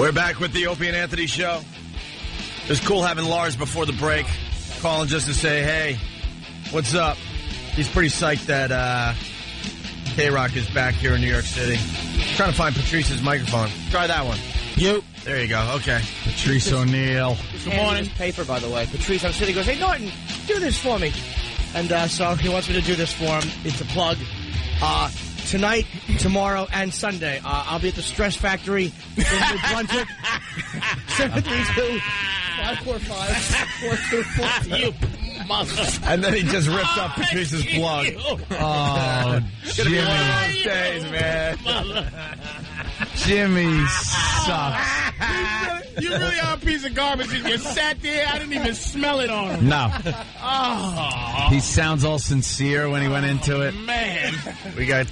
We're back with the Opie and Anthony show. It was cool having Lars before the break, calling just to say, hey, what's up? He's pretty psyched that K-Rock is back here in New York City. Trying to find Patrice's microphone. Try that one. You. There you go. Okay. Patrice O'Neill. Good morning. Paper, by the way. Patrice, I'm sitting. Goes, hey Norton, do this for me. And so he wants me to do this for him. It's a plug. Tonight, tomorrow, and Sunday, I'll be at the Stress Factory in New Brunswick. 732-545-4242. You mother. And then he just ripped up Patrice's plug. Oh, Jimmy. One of those days, man. Jimmy sucks. You really are a piece of garbage. You sat there. I didn't even smell it on him. No. Oh. He sounds all sincere when he went into it. Man. We got,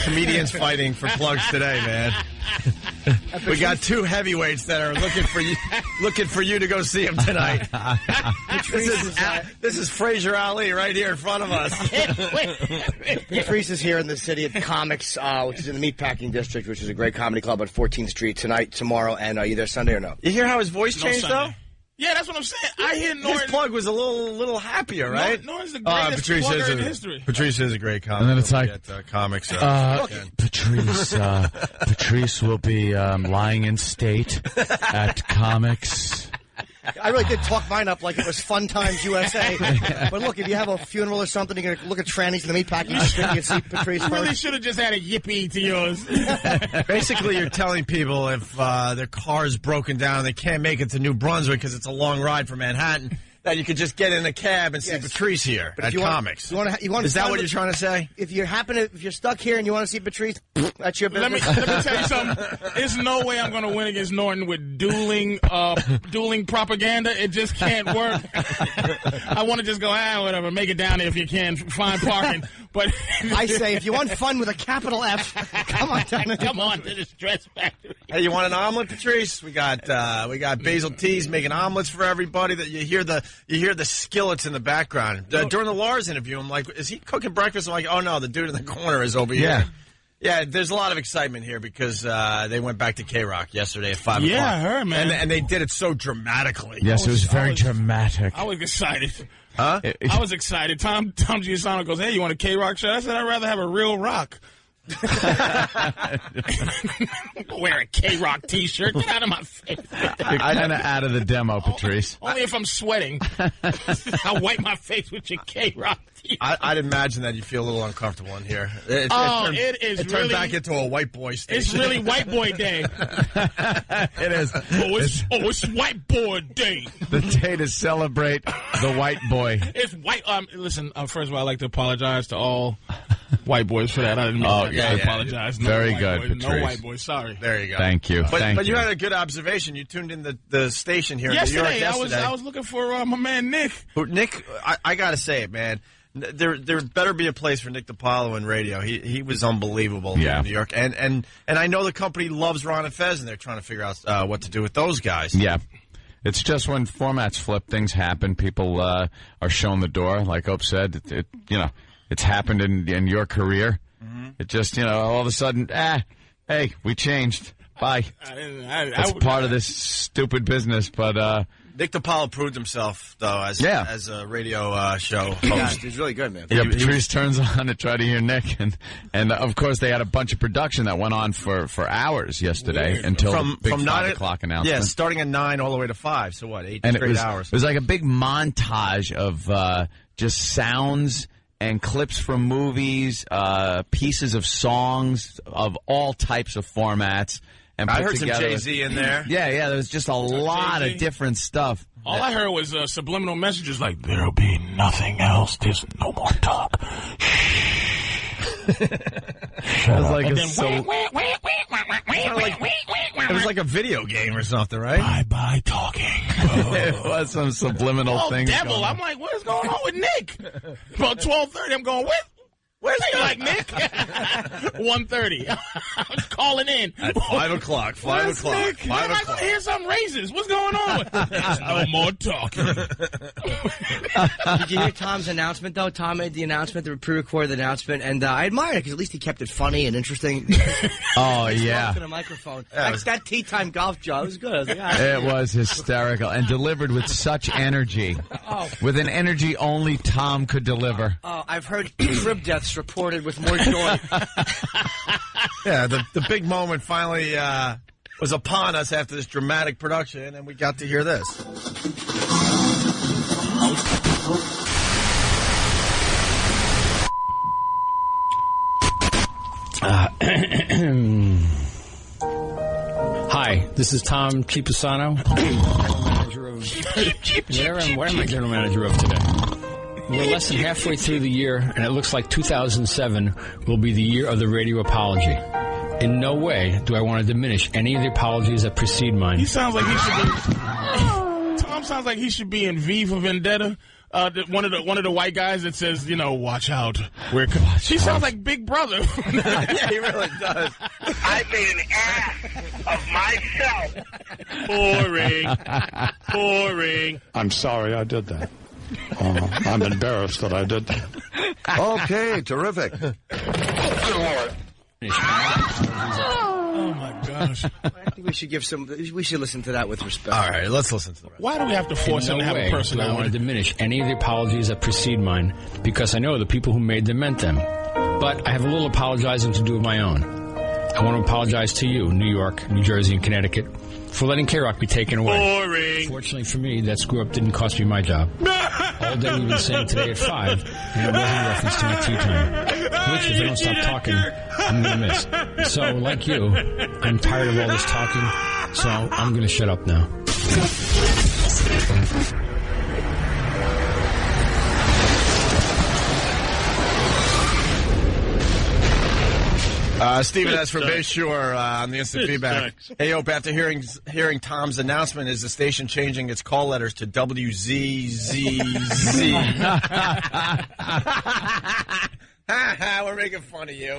comedians fighting for plugs today, man. We got two heavyweights that are looking for you to go see him tonight. This is Fraser Ali right here in front of us. Patrice is here in the city of comics, which is in the Meatpacking District, which is a great comedy club on 14th Street tonight, tomorrow, and are you there Sunday or no? You hear how his voice changed, though? Yeah, that's what I'm saying. I hear Norton. His plug was a little happier, right? Norton's the greatest plugger in history. Patrice is a great comic. And then it's like, comics. Patrice will be lying in state at comics. I really did talk mine up like it was Fun Times USA. But look, if you have a funeral or something, you're going to look at trannies in the Meatpacking District, you can see Patrice You really first. should have just had a yippee to yours. Basically, you're telling people if their car's broken down and they can't make it to New Brunswick because it's a long ride from Manhattan, that you could just get in a cab and see Patrice here at comics. Is that what you're trying to say? If you're stuck here and you want to see Patrice, that's your business. Let me tell you something. There's no way I'm going to win against Norton with dueling propaganda. It just can't work. I want to just go, whatever, make it down there if you can, find parking. But I say, if you want fun with a capital F, come on down. Come on to the Stress Factory. Hey, you want an omelet, Patrice? We got Basil Tees making omelets for everybody. That you hear the skillets in the background. During the Lars interview, I'm like, is he cooking breakfast? I'm like, oh no, the dude in the corner is over here. Yeah, there's a lot of excitement here because they went back to K-Rock yesterday at 5 o'clock. Yeah, I heard, man. And they did it so dramatically. Yes, it was very dramatic. I was excited. Huh? I was excited. Tom Giussano goes, hey, you want a K-Rock shirt? I said, I'd rather have a real rock. Wear a K-Rock T-shirt. Get out of my face. You're kind of out of the demo, Patrice. Only if I'm sweating. I'll wipe my face with your K-Rock T-shirt. I'd imagine that you feel a little uncomfortable in here. It turned really back into a white boy station. It's really white boy day. It is. It's white boy day. The day to celebrate the white boy. It's white. Listen, first of all, I'd like to apologize to all white boys for that. I didn't mean that. I apologize. No Very white good, boys. Patrice. No white boys. Sorry. There you go. Thank you. But you had a good observation. You tuned in the station here in New York yesterday. I was looking for my man Nick. Nick, I got to say it, man. There better be a place for Nick DiPaolo in radio. He was unbelievable in New York. And I know the company loves Ron and Fez, and they're trying to figure out what to do with those guys. Yeah. It's just when formats flip, things happen. People are shown the door. Like Ope said, it's happened in your career. Mm-hmm. It just, all of a sudden, hey, we changed. Bye. That's part of this stupid business, but... Nick DiPaolo proved himself, though, as a radio show host. He's really good, man. Yeah, Patrice turns on to try to hear Nick, and of course they had a bunch of production that went on for hours yesterday until the big 5 o'clock announcement. Yeah, starting at 9 all the way to 5. So what, 8 straight hours? It was like a big montage of just sounds and clips from movies, pieces of songs of all types of formats. And I heard some Jay-Z in there. Yeah, there was just a lot of different stuff. All I heard was subliminal messages like, there'll be nothing else. There's no more talk. It was like it was like a video game or something, right? Bye-bye talking. It was some subliminal thing. Devil. I'm like, what is going on with Nick? About 12:30, I'm going, Where's he like, Nick? 1:30. I'm calling in. At 5 o'clock. 5 o'clock. Nick? 5 I o'clock. hear some raises. What's going on? There's no more talking. Did you hear Tom's announcement, though? Tom made the announcement, the pre-recorded announcement, and I admire it because at least he kept it funny and interesting. Oh, yeah. To the microphone. That tea time golf job was good. I was like, It was hysterical and delivered with such energy. With an energy only Tom could deliver. I've heard crib deaths reported with more joy. Yeah, the big moment finally was upon us after this dramatic production, and we got to hear this. Hi, this is Tom Chiapasano, manager of where am I general manager of today? We're less than halfway through the year, and it looks like 2007 will be the year of the radio apology. In no way do I want to diminish any of the apologies that precede mine. He sounds like he should be. Tom sounds like he should be in V for Vendetta. One of the white guys that says, watch out. She sounds like Big Brother. Yeah, he really does. I made an ass of myself. Boring. I'm sorry I did that. I'm embarrassed that I did that. Okay, terrific. Oh my gosh. I think we should we should listen to that with respect. All right, let's listen to the rest. Why do we have to force him to have a do I want personality? to diminish any of the apologies that precede mine, because I know the people who made them meant them. But I have a little apologizing to do of my own. I want to apologize to you, New York, New Jersey, and Connecticut, for letting K-Rock be taken away. Boring. Fortunately for me, that screw-up didn't cost me my job. All day we've been saying today at 5, and it wasn't a reference to my tea time, which, if I don't stop talking, I'm going to miss. So, like you, I'm tired of all this talking, so I'm going to shut up now. Steven S. from Bayshore on the instant feedback. Hey, Opie, after hearing Tom's announcement, is the station changing its call letters to WZZZ? We're making fun of you.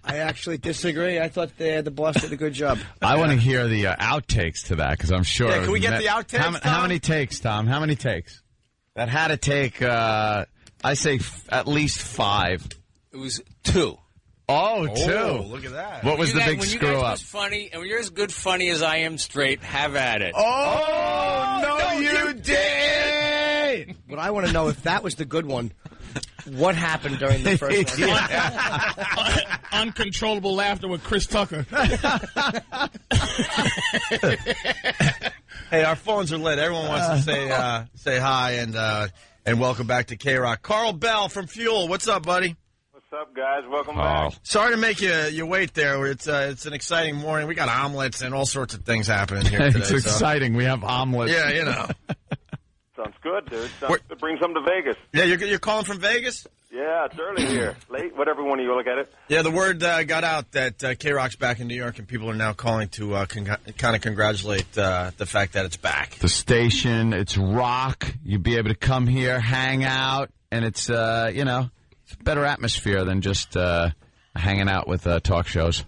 I actually disagree. I thought the boss did a good job. I want to hear the outtakes to that, because I'm sure. Yeah, can we get the outtakes, How many takes, Tom? How many takes? That had to take, I say, at least 5. It was 2. Oh, 2. Look at that. What was the big when screw you guys up? was funny, and when you're as good funny as I am straight, have at it. Oh, no, you did! But I want to know if that was the good one. What happened during the first one? Uncontrollable laughter with Chris Tucker. Hey, our phones are lit. Everyone wants to say hi and welcome back to K-Rock. Carl Bell from Fuel. What's up, buddy? What's up, guys? Welcome back. Sorry to make you wait there. It's an exciting morning. We got omelets and all sorts of things happening here today. It's exciting. We have omelets. Yeah, Sounds good, dude. Sounds good. Bring some to Vegas. Yeah, you're calling from Vegas? Yeah, it's early here. Late, whatever one of you look at it. Yeah, the word got out that K-Rock's back in New York, and people are now calling to kind of congratulate the fact that it's back. The station, it's rock. You'd be able to come here, hang out, and it's, it's a better atmosphere than just hanging out with talk shows.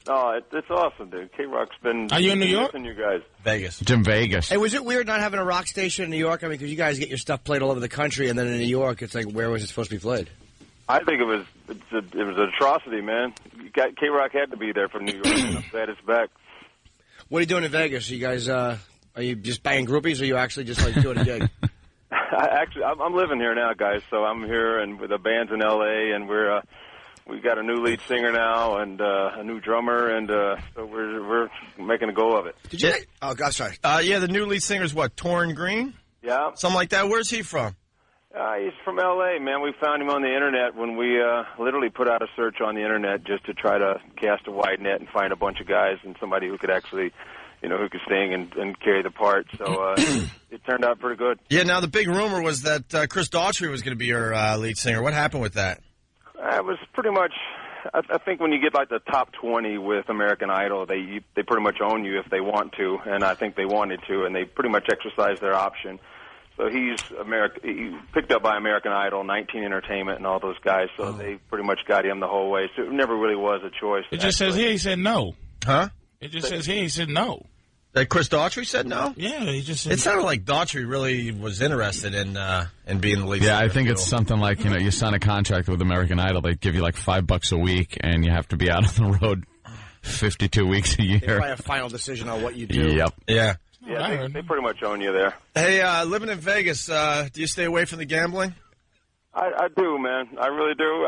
Oh, it's awesome, dude. K-Rock's been... Are you in New York? You guys. Vegas. It's in Vegas. Hey, was it weird not having a rock station in New York? I mean, because you guys get your stuff played all over the country, and then in New York, it's like, where was it supposed to be played? I think it was an atrocity, man. K-Rock had to be there from New York. I'm glad it's back. What are you doing in Vegas? Are you guys, are you just banging groupies, or are you actually just, like, doing a gig? I'm living here now, guys, so I'm here, and the band's in L.A., and we got a new lead singer now and a new drummer, and so we're making a go of it. Did you? Oh, God, sorry. Yeah, the new lead singer's what? Torrin Green? Yeah. Something like that. Where's he from? He's from L.A., man. We found him on the Internet when we literally put out a search on the Internet just to try to cast a wide net and find a bunch of guys and somebody who could actually, who could sing and carry the part. So it turned out pretty good. Yeah, now the big rumor was that Chris Daughtry was going to be your lead singer. What happened with that? It was pretty much, I think when you get like the top 20 with American Idol, they pretty much own you if they want to, and I think they wanted to, and they pretty much exercised their option. So he's he picked up by American Idol, 19 Entertainment, and all those guys. So they pretty much got him the whole way. So it never really was a choice. It just says here he said no. Huh? It just says here he said no. That Chris Daughtry said no? Yeah, he just said it sounded like Daughtry really was interested in being the lead singer. Yeah, I think it's something like, you sign a contract with American Idol, they give you like $5 a week, and you have to be out on the road 52 weeks a year. They probably have final decision on what you do. Yep. Yeah. Yeah, they pretty much own you there. Hey, living in Vegas, do you stay away from the gambling? I do, man. I really do.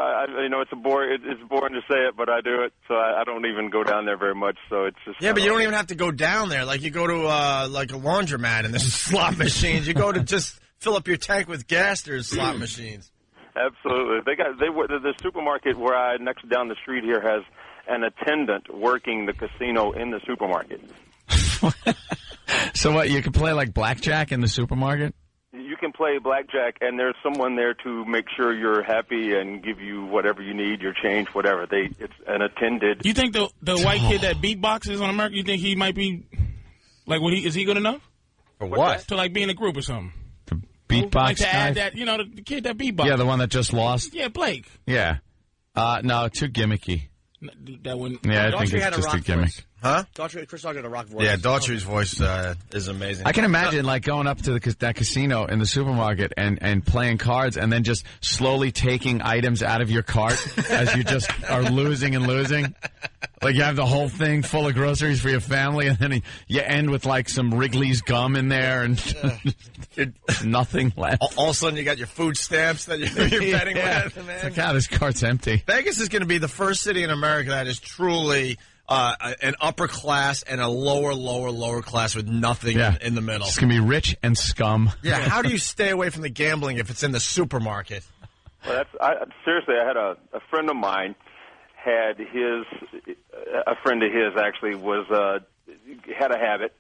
It's boring to say it, but I do it. So I don't even go down there very much. So it's just but you don't even have to go down there. Like you go to like a laundromat and there's slot machines. You go to just fill up your tank with gas. There's slot machines. Absolutely. The supermarket where next down the street here has an attendant working the casino in the supermarket. So what? You can play like blackjack in the supermarket? You can play blackjack, and there's someone there to make sure you're happy and give you whatever you need, your change, whatever. It's an attended. You think the white kid that beatboxes on America? You think he might be like? Is he good enough for what? To like be in a group or something? The beatbox like to guy? add that, the kid that beatbox. Yeah, the one that just lost. Yeah, Blake. Yeah. No, too gimmicky. That one. Yeah, I think it's just a gimmick. Voice. Huh? Chris Daughtry had a rock voice. Yeah, Daughtry's voice is amazing. I can imagine like going up to that casino in the supermarket and playing cards and then just slowly taking items out of your cart as you just are losing and losing. Like you have the whole thing full of groceries for your family, and then you end with like some Wrigley's gum in there and nothing left. All of a sudden, you got your food stamps that you're betting with. Man. It's like, this cart's empty. Vegas is going to be the first city in America that is truly an upper class and a lower class with nothing in the middle. It's going to be rich and scum. Yeah, how do you stay away from the gambling if it's in the supermarket? Well, seriously, I had a friend of mine had a friend of his actually had a habit,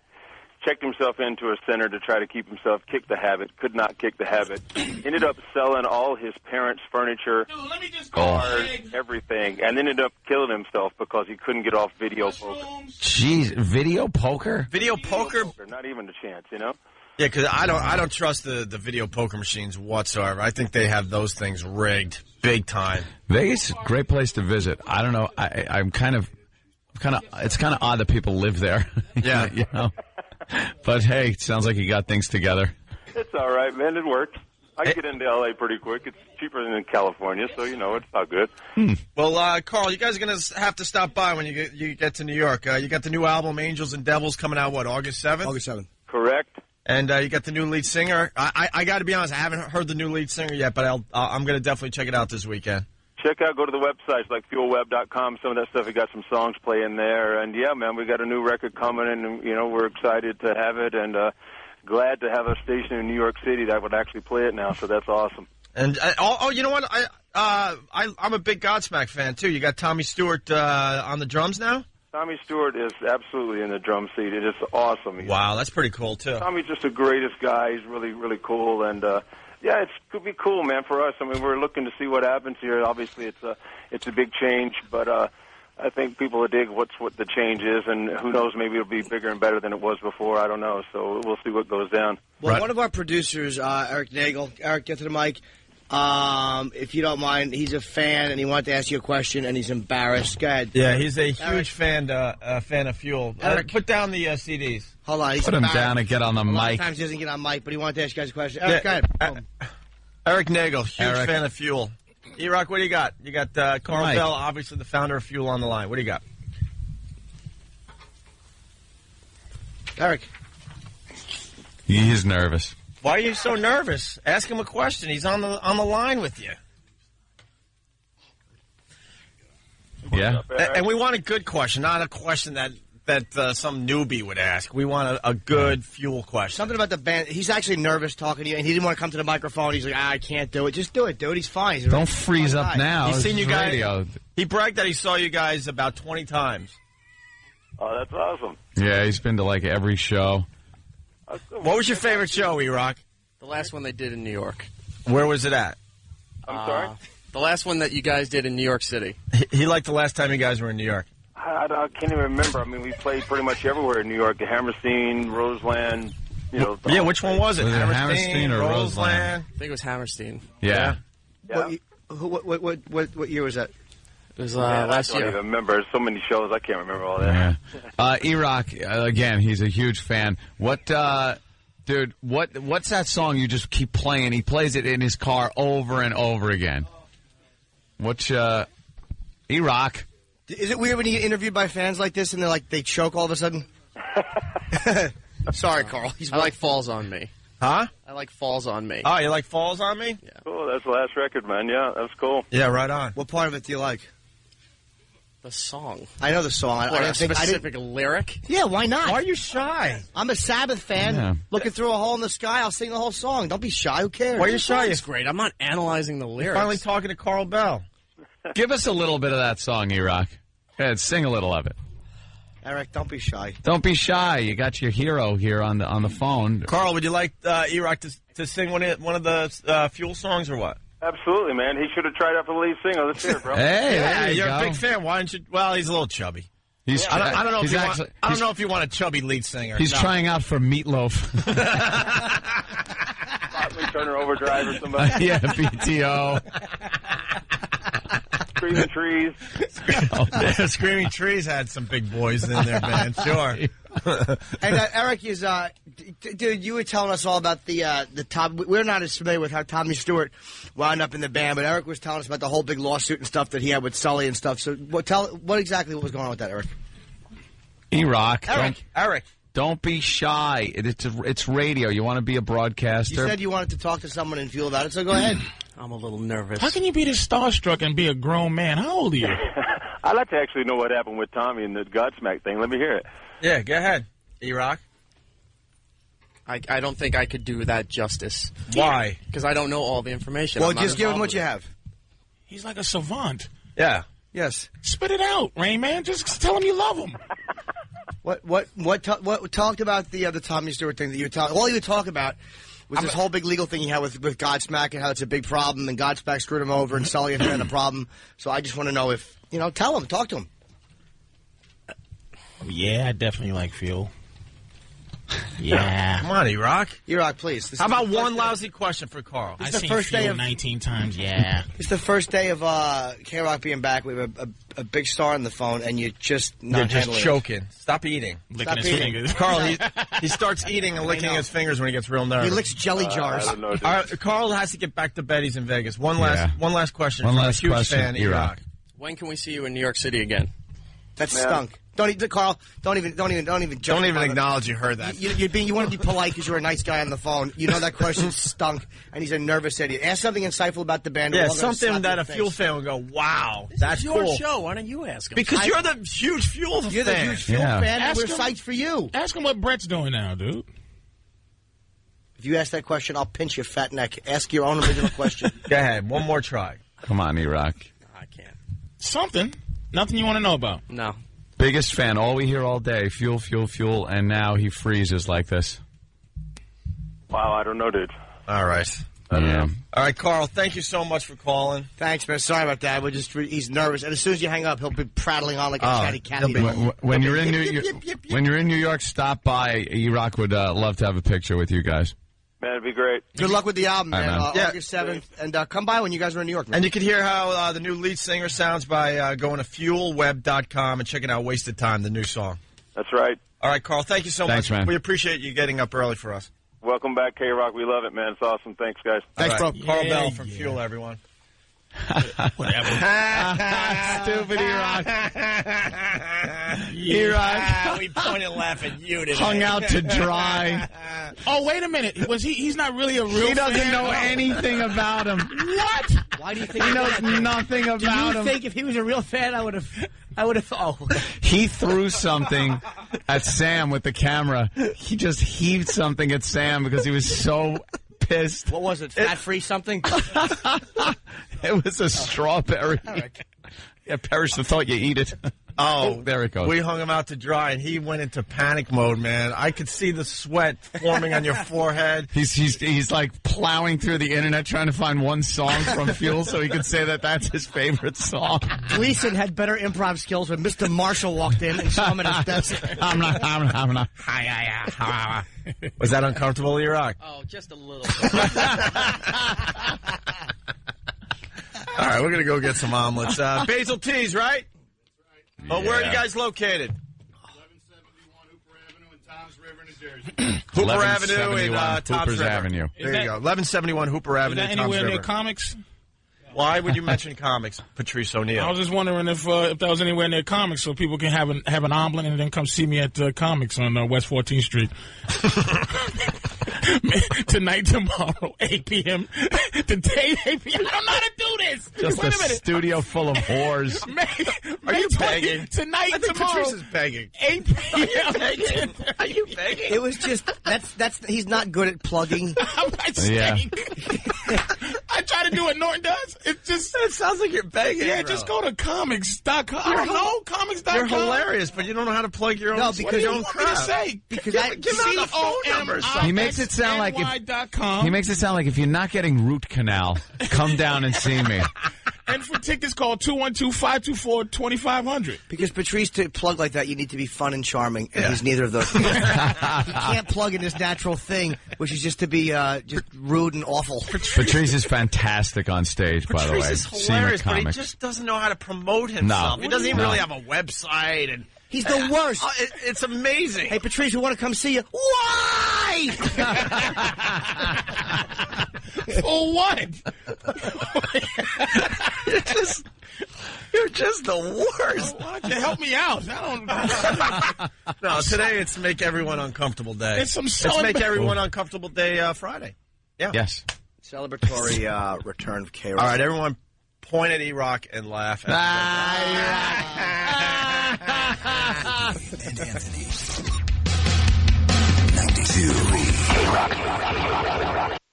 checked himself into a center to try to keep himself, kick the habit, could not kick the habit, ended up selling all his parents' furniture, cars, everything, and ended up killing himself because he couldn't get off video poker. Jeez, video poker? Video poker? Not even a chance, Yeah, because I don't trust the video poker machines whatsoever. I think they have those things rigged big time. Vegas, great place to visit. I don't know. It's kind of odd that people live there. Yeah, But hey, it sounds like you got things together. It's all right, man. It works. I can get into L.A. pretty quick. It's cheaper than in California, so it's all good. Well, Carl, you guys are going to have to stop by when you get to New York. You got the new album, Angels and Devils, coming out, August 7th? August 7th. Correct. And you got the new lead singer. I got to be honest, I haven't heard the new lead singer yet, but I'm going to definitely check it out this weekend. Go to the websites like fuelweb.com. Some of that stuff, we got some songs playing there. And, yeah, man, we got a new record coming, and, we're excited to have it and glad to have a station in New York City that would actually play it now, so that's awesome. And, you know what? I'm a big Godsmack fan, too. You got Tommy Stewart on the drums now? Tommy Stewart is absolutely in the drum seat. It is awesome. Wow, that's pretty cool, too. Tommy's just the greatest guy. He's really, really cool. And, it could be cool, man, for us. I mean, we're looking to see what happens here. Obviously, it's a big change, but I think people will dig what the change is, and who knows, maybe it'll be bigger and better than it was before. I don't know. So we'll see what goes down. Well, one of our producers, Eric Nagel, Eric, get to the mic. If you don't mind, he's a fan, and he wanted to ask you a question, and he's embarrassed. Go ahead. Yeah, he's a huge fan of Fuel. Eric, put down the CDs. Hold on. He's Put him down and get on the a mic. lot of times he doesn't get on mic, but he wanted to ask you guys a question. Eric, go ahead. Eric Nagel, huge fan of Fuel. Erock, what do you got? You got Carl Bell, obviously the founder of Fuel, on the line. What do you got? Eric. He's nervous. Why are you so nervous? Ask him a question. He's on the line with you. Yeah? And we want a good question, not a question that some newbie would ask. We want a good Fuel question. Something about the band. He's actually nervous talking to you, and he didn't want to come to the microphone. He's like, I can't do it. Just do it, dude. He's fine. Don't freeze up now. He's seen you guys. Radio. He bragged that he saw you guys about 20 times. Oh, that's awesome. Yeah, he's been to like every show. What was your favorite show, Erock? The last one they did in New York. Where was it at? I'm sorry? The last one that you guys did in New York City. He liked the last time you guys were in New York. I can't even remember. I mean, we played pretty much everywhere in New York. The Hammerstein, Roseland, You know, Yeah, which one was it? Was it Hammerstein Hammerstein or Roseland? I think it was Hammerstein. Yeah. Yeah. What year was that? It was Man, last I don't year. even remember. There's so many shows, I can't remember all that. Yeah. Erock, again, he's a huge fan. What, dude, what's that song you just keep playing? He plays it in his car over and over again. What's, Erock? Is it weird when you get interviewed by fans like this and they choke all of a sudden? Sorry, Carl. I like Falls on Me. Huh? I like Falls on Me. Oh, you like Falls on Me? Yeah. Cool, that's the last record, man. Yeah, that was cool. Yeah, right on. What part of it do you like? The song. I know the song. I What, a didn't think specific lyric? Yeah, why not? Why are you shy? I'm a Sabbath fan. Yeah. Looking through a hole in the sky, I'll sing the whole song. Don't be shy. Who cares? Why are you shy? It's great. I'm not analyzing the lyrics. Finally talking to Carl Bell. Give us a little bit of that song, Erock. Go ahead, sing a little of it. Eric, don't be shy. Don't be shy. You got your hero here on the phone. Carl, would you like Erock to sing one of the Fuel songs or what? Absolutely, man. He should have tried out for the lead singer. Let's hear it, bro. Hey, Yeah, there you you're go. a big fan. Why don't you? Well, he's a little chubby. He's, I don't know. he's If you actually, want, I don't know if you want a chubby lead singer. He's No. trying out for Meatloaf. Possibly Turner Overdrive or somebody. Yeah, BTO. Screaming Trees. Screaming Trees had some big boys in their band. Sure. And Eric is, dude, you were telling us all about the Tom. We're not as familiar with how Tommy Stewart wound up in the band, but Eric was telling us about the whole big lawsuit and stuff that he had with Sully and stuff. So, what exactly was going on with that, Eric? Erock. Eric. Don't be shy. It's radio. You want to be a broadcaster. You said you wanted to talk to someone in Fuel about it, so go ahead. I'm a little nervous. How can you be this starstruck and be a grown man? How old are you? I'd like to actually know what happened with Tommy and the Godsmack thing. Let me hear it. Yeah, go ahead, Erock. I don't think I could do that justice. Why? Because I don't know all the information. Well, I'm not just give him involved what you with have. He's like a savant. Yeah. Yes. Spit it out, Rain Man. Just tell him you love him. What talked about the Tommy Stewart thing that you were talking? All you would talk about was this whole big legal thing he had with Godsmack and how it's a big problem, and Godsmack screwed him over, and Sully had a problem. So I just want to know if tell him, talk to him. Yeah, I definitely like Fuel. Yeah. Come on, Erock. Erock, please. This How is about the first one day- lousy question for Carl? This I've is the seen first day Fuel of 19 times. Yeah. It's the first day of K-Rock being back. We have a big star on the phone, and you're just not You're just handling it. choking. Stop eating. Licking Stop his eating. fingers. Carl, he starts eating and licking his fingers when he gets real nervous. He licks jelly jars. I don't know, dude. All right, Carl has to get back to Betty's in Vegas. One last question. One from last a huge question, fan, Erock. When can we see you in New York City again? That Man. stunk. Carl, don't even joke Don't even about it. acknowledge you heard that. You want to be polite because you're a nice guy on the phone. You know that question stunk, and he's a nervous idiot. Ask something insightful about the band. Yeah, We're all gonna something slap that your a face. Fuel fan would go, wow, that's It's your cool. show. Why don't you ask him? Because you're the huge Fuel You're the fan. huge Fuel Yeah. fan, and Ask we're him. psyched for you. Ask him what Brett's doing now, dude. If you ask that question, I'll pinch your fat neck. Ask your own original question. Go ahead, one more try. Come on, Erock. I can't. Something. Nothing you want to know about. No. Biggest fan. All we hear all day. Fuel, fuel, fuel. And now he freezes like this. Wow, I don't know, dude. All right. Yeah. All right, Carl, thank you so much for calling. Thanks, man. Sorry about that. He's nervous, and as soon as you hang up, he'll be prattling on like a chatty cat. When you're in New York, stop by. Erock would love to have a picture with you guys. Man, it'd be great. Good luck with the album, All man. right, man. Yeah. August 7th, and come by when you guys are in New York, man. And you can hear how the new lead singer sounds by going to fuelweb.com and checking out Wasted Time, the new song. That's right. All right, Carl, thank you so Thanks, much. man. We appreciate you getting up early for us. Welcome back, K-Rock. We love it, man. It's awesome. Thanks, guys. Thanks, All right. bro. Carl Yeah, Bell from yeah. Fuel, everyone. Whatever. Stupid Erock. Erock. We point and laugh at you today. Hung out to dry. Oh, wait a minute. Was he's not really a real He doesn't fan? know Oh. anything about him. What? Why do you think He knows nothing Do about you him. think if he was a real fan, I would have? Oh, He threw something at Sam with the camera. He just heaved something at Sam because he was so pissed. what was it? Fat-free something? It was a strawberry. Yeah, perish the thought you eat it. Oh, there it goes. We hung him out to dry, and he went into panic mode, man. I could see the sweat forming on your forehead. He's like plowing through the internet trying to find one song from Fuel so he could say that that's his favorite song. Gleason had better improv skills when Mr. Marshall walked in and saw him at his desk. I'm not. Was that uncomfortable, Erock? Oh, just a little. All right, we're going to go get some omelets. Basil Teas, right? Oh, where are you guys located? 1171 Hooper Avenue in Toms River, New Jersey. Hooper Avenue in Toms Hoopers River. Avenue. There you go. 1171 Hooper Is Avenue that in Toms anywhere River. near comics? Why would you mention comics, Patrice O'Neill? I was just wondering if that was anywhere near comics, so people can have an omelet and then come see me at comics on West 14th Street. Tonight, tomorrow, 8 p.m. Today, 8 p.m. I don't know how to do this. Just Wait a a minute. studio full of whores. Are you begging? Tonight, I think tomorrow, Patrice is begging. 8 p.m. Are you begging? It was just that's he's not good at plugging. I stink. I try to do what Norton does. It just It sounds like you're begging. yeah, bro. just go to comics.com. I don't know comics.com. You're hilarious, but you don't know how to plug your own. No, What because do you your own want me to crap. say? Because Give out the phone number. He makes it sound like if you're not getting root canal, come down and see me. And for tickets, call 212-524-2500. Because Patrice, to plug like that, you need to be fun and charming, and he's neither of those. He can't plug in his natural thing, which is just to be just rude and awful. Patrice is fantastic on stage, by the way. Patrice is See him at hilarious, but he comics. just doesn't know how to promote himself. No. He doesn't even No. really have a website, and He's the worst. it's amazing. Hey, Patrice, we want to come see you. Why? For what? You're just the worst. Why don't you help me out? I don't. No, today it's Make Everyone Uncomfortable Day. It's some It's celebra- Make Everyone Uncomfortable Day Friday. Yeah. Yes. Celebratory return of K-Rock. All right, everyone point at Erock and laugh. And Anthony. 92. K-Rock.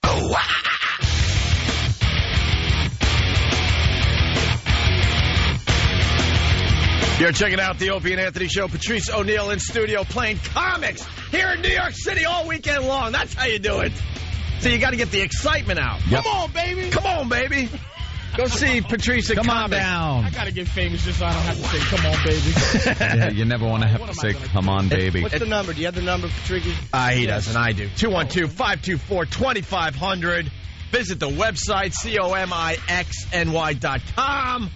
Oh, wow. You're checking out the Opie and Anthony Show. Patrice O'Neill in studio playing comics here in New York City all weekend long. That's how you do it. So you got to get the excitement out. Yep. Come on, baby. Come on, baby. Go see Patrice at Come on comics. down. I gotta get famous just so I don't have to say, "Come on, baby." Yeah, you never want to have to say, come on, baby. What's the number? Do you have the number, Patrice? He doesn't. I do. 212-524-2500. Visit the website, comixny.com.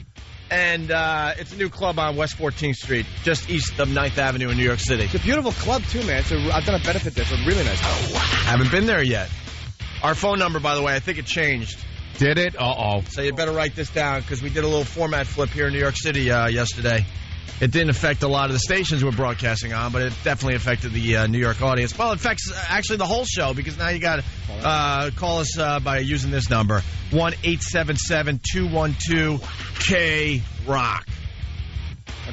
And it's a new club on West 14th Street, just east of 9th Avenue in New York City. It's a beautiful club, too, man. I've done a benefit there. It's a really nice club. Haven't been there yet. Our phone number, by the way, I think it changed. Did it? Uh-oh. So you better write this down because we did a little format flip here in New York City yesterday. It didn't affect a lot of the stations we're broadcasting on, but it definitely affected the New York audience. Well, it affects actually the whole show because now you got to call us by using this number, 1-877-212-K-ROCK.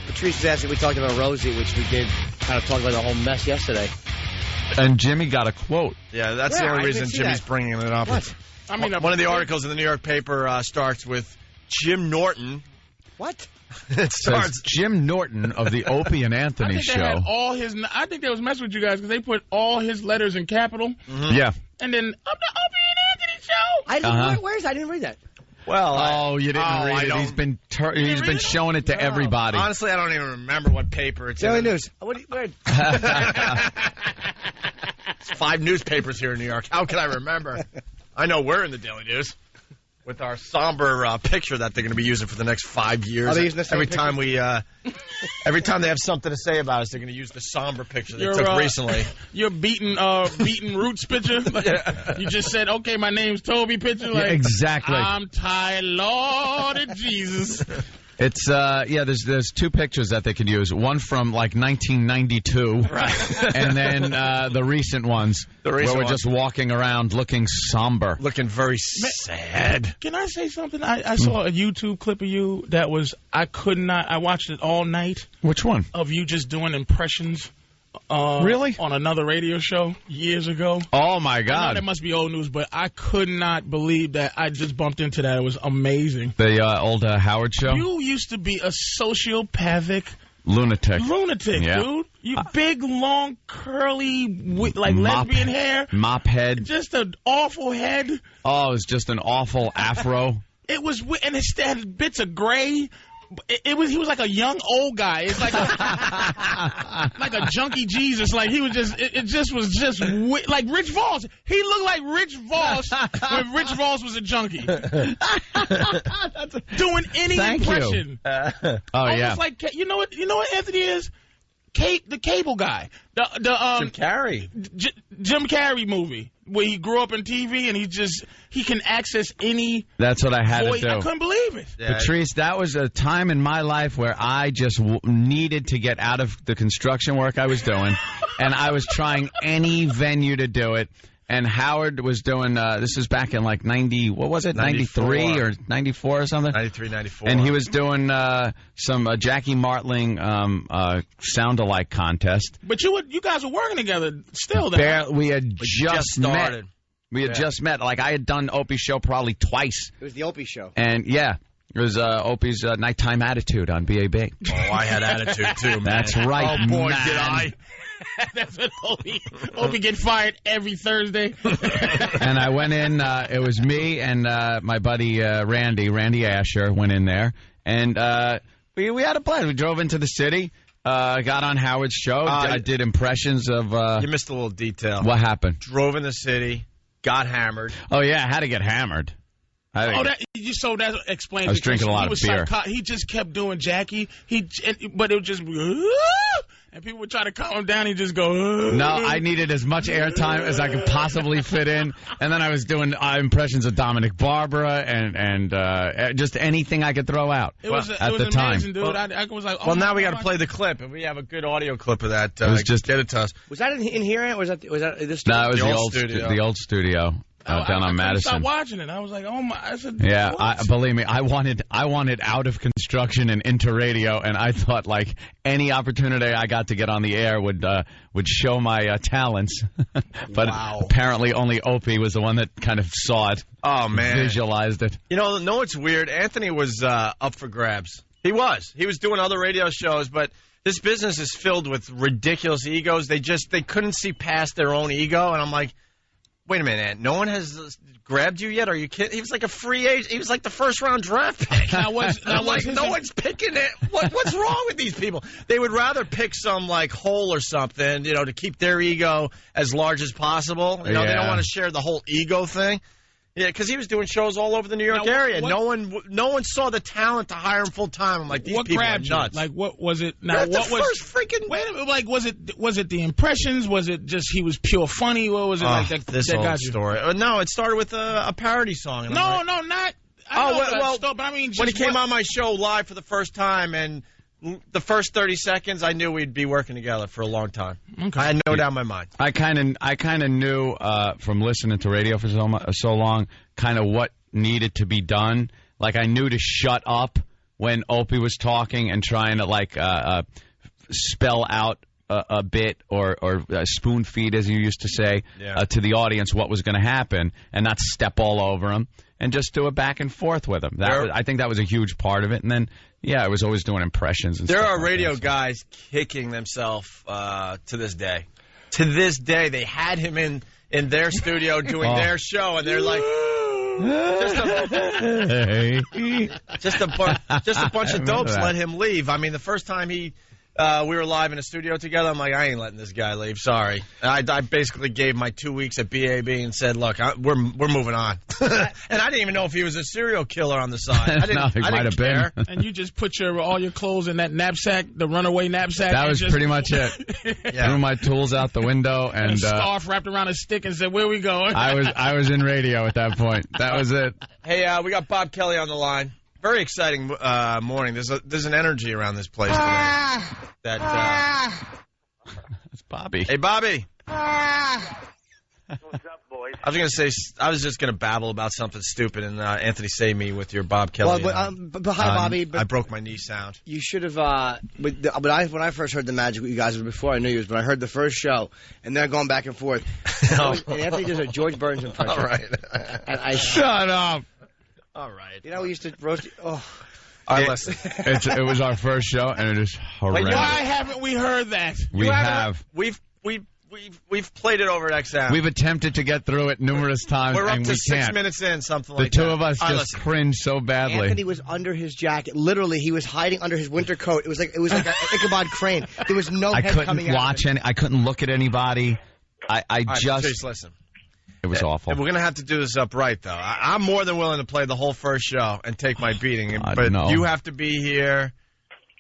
Patrice is asking, we talked about Rosie, which we did kind of talk about the whole mess yesterday. And Jimmy got a quote. Yeah, that's Yeah, the I only didn't reason see Jimmy's that. bringing it up. What? I mean, One of the articles in the New York paper starts with Jim Norton. What? It starts. Says Jim Norton of the Opie and I Anthony think they had Show. all his. I think they was messing with you guys because they put all his letters in capital, Yeah. and then of the Opie and Anthony Show. I didn't, where's I didn't read that. Well, Oh, you didn't read it. He's been read it? showing it to everybody. honestly, I don't even remember what paper it's Daily in. News. What do you, where? It's 5 newspapers here in New York. How can I remember? I know we're in the Daily News with our somber picture that they're going to be using for the next 5 years. Are they using the same every picture? time every time they have something to say about us, they're going to use the somber picture they Your, took recently. Your beaten roots picture. You just said, "Okay, my name's Toby." Picture like exactly. I'm tired, Lord of Jesus. It's there's 2 pictures that they could use. One from like 1992, right? And then the recent ones where we're just walking around looking somber, Looking very sad. Can I say something? I saw a YouTube clip of you that was I watched it all night Which one? of you just doing impressions. Really? On another radio show years ago. Oh my I know God! that must be old news, but I could not believe that I just bumped into that. It was amazing. The old Howard show. You used to be a sociopathic Lunatic. Yeah. Dude. You big, long, curly, lesbian hair. Mop head. Just an awful head. Oh, it was just an awful afro. It was, and it had bits of gray. He was like a young old guy. It's like like a junkie Jesus. Like he was just, it was just like Rich Voss. He looked like Rich Voss when Rich Voss was a junkie. Doing any impression. Yeah. Like, you know what Anthony is? The cable guy. Jim Carrey. Jim Carrey movie where he grew up in TV and he can access any. That's what I had to do. I couldn't believe it. Yeah. Patrice, that was a time in my life where I just needed to get out of the construction work I was doing, and I was trying any venue to do it. And Howard was doing, this is back in like 93 or 94 or something? 93, 94. And he was doing some Jackie Martling sound-alike contest. But you guys were working together still then. We had just met. We had just met. Like, I had done Opie's show probably twice. It was the Opie show. And, yeah. It was Opie's Nighttime Attitude on BAB. Oh, I had attitude, too, man. That's right, Oh, boy, man. did I. That's what Opie get fired every Thursday. And I went in, it was me and my buddy Randy Asher went in there. And we had a plan. We drove into the city, got on Howard's show. I did impressions of... you missed a little detail. What happened? Drove in the city, got hammered. Oh, yeah, I had to get hammered. That explains. I was drinking a lot of beer. He just kept doing Jackie. But it was just, and people would try to calm him down. He'd just go. No, I needed as much airtime as I could possibly fit in, and then I was doing impressions of Dominic Barbara and just anything I could throw out. It was the time. Amazing, dude. I was like, well, now we got to play the clip, and we have a good audio clip of that. It was just get it to us. Was that in here? Or was that this? No, it was the old studio. The old studio. Down on Madison. I started watching it. I was like, oh my! I said, yeah. Believe me, I wanted out of construction and into radio, and I thought like any opportunity I got to get on the air would show my talents. But apparently, only Opie was the one that kind of saw it. Oh man, visualized it. You know what's weird? Anthony was up for grabs. He was doing other radio shows, but this business is filled with ridiculous egos. They couldn't see past their own ego, and I'm like. Wait a minute, no one has grabbed you yet? Are you kidding? He was like a free agent. He was like the first-round draft pick. No one's picking it. What's wrong with these people? They would rather pick some, like, hole or something, to keep their ego as large as possible. They don't want to share the whole ego thing. Yeah, because he was doing shows all over the New York area. No one saw the talent to hire him full time. I'm like, these people are nuts. Like, what was it? Now, what was first freaking? Wait a minute. Like, was it the impressions? Was it just he was pure funny? What was it like? This whole story. No, it started with a parody song. And not. But I mean, when he came on my show live for the first time and. The first 30 seconds, I knew we'd be working together for a long time. Okay. I had no doubt in my mind. I kind of knew from listening to radio for so long, kind of what needed to be done. Like I knew to shut up when Opie was talking and trying to spell out a bit or spoon feed, as you used to say, to the audience what was going to happen, and not step all over him and just do it back and forth with him. I think that was a huge part of it, and then. Yeah, I was always doing impressions. And there are radio guys kicking themselves to this day. To this day, they had him in their studio doing their show, and they're like, just a bunch of dopes let him leave. I mean, the first time we were live in a studio together, I'm like, I ain't letting this guy leave. Sorry. I basically gave my 2 weeks at BAB and said, look, we're moving on. And I didn't even know if he was a serial killer on the side. I didn't care. And you just put all your clothes in that knapsack, the runaway knapsack. That was pretty much it. Threw my tools out the window and a scarf wrapped around a stick and said, "Where we going?" I was in radio at that point. That was it. Hey, we got Bob Kelly on the line. Very exciting morning. There's an energy around this place today. That's Bobby. Hey, Bobby. What's up, boys? I was just gonna babble about something stupid, and Anthony saved me with your Bob Kelly. Well, but hi, Bobby. I broke my knee sound. You should have. When I first heard the magic with you guys, before I knew you, when I heard the first show, and they're going back and forth. And Anthony does a George Burns impression. All right. And shut up. All right. We used to roast. Oh. All right, listen. It was our first show, and it is horrendous. Why haven't we heard that? We have. We've played it over at XM. We've attempted to get through it numerous times, We're up and to we 6 can't. minutes in, something like that. The two of us just cringe so badly. Anthony was under his jacket. Literally, he was hiding under his winter coat. It was like a Ichabod Crane. There was no head coming out. I couldn't look at anybody. I just Patrice, listen. It was awful. And we're going to have to do this upright, though. I'm more than willing to play the whole first show and take my beating. But you have to be here.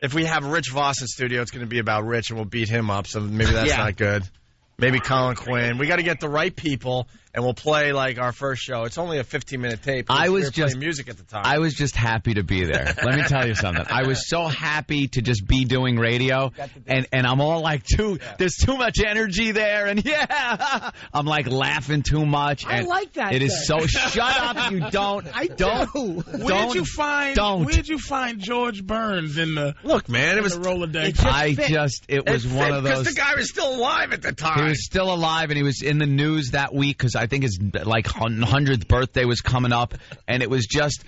If we have Rich Voss in studio, it's going to be about Rich, and we'll beat him up. So maybe that's not good. Maybe Colin Quinn. We got to get the right people, and we'll play like our first show. It's only a 15-minute tape. I was just playing music at the time. I was just happy to be there. Let me tell you something. I was so happy to just be doing radio, and I'm all like, there's too much energy there, and I'm like laughing too much. I like that. It is so. Shut up! You don't. I don't. Where did you find George Burns in the look, man? It was the Rolodex. It was one of those because the guy was still alive at the time. He was still alive, and he was in the news that week because I think his 100th birthday was coming up, and it was just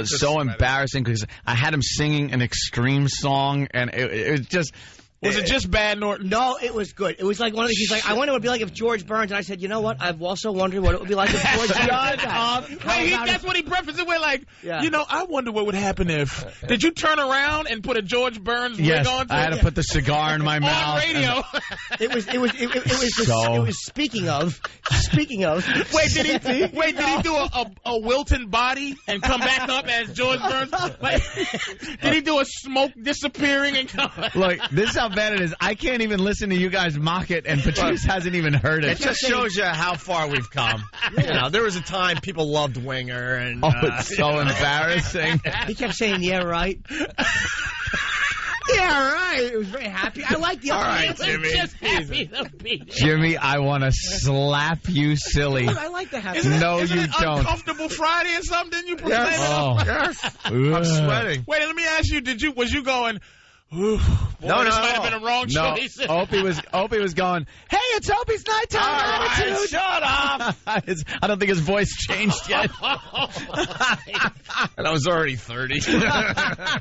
so embarrassing because I had him singing an Extreme song, and it was just. Was it just bad, Norton? No, it was good. It was like one of the. He's like, I wonder what it would be like if George Burns. And I said, you know what? I've also wondered what it would be like if George Burns. That's what he prefaced it with, like, I wonder what would happen if. Did you turn around and put a George Burns wig on? I had to put the cigar in my mouth. On radio. It was speaking of. Wait, did he do a Wilton body and come back up as George Burns? Like, did he do a smoke disappearing and come back? Look, this is how bad it is. I can't even listen to you guys mock it, and Patrice hasn't even heard it. It just shows you how far we've come. There was a time people loved Winger, and it's so embarrassing. He kept saying, "Yeah, right." Yeah, right. It was very happy. I like the. All right, Jimmy. Just happy to be there. Jimmy, I want to slap you silly. I like the happy. No, Isn't you it don't. Uncomfortable Friday or something? Didn't you proclaim it? Yes. I'm sweating. Wait, let me ask you. Was you going? Ooh, boy, no, this might have been a wrong choice. Opie was going, hey, it's Opie's nighttime attitude. Right, shut up. I don't think his voice changed yet. And I was already 30. I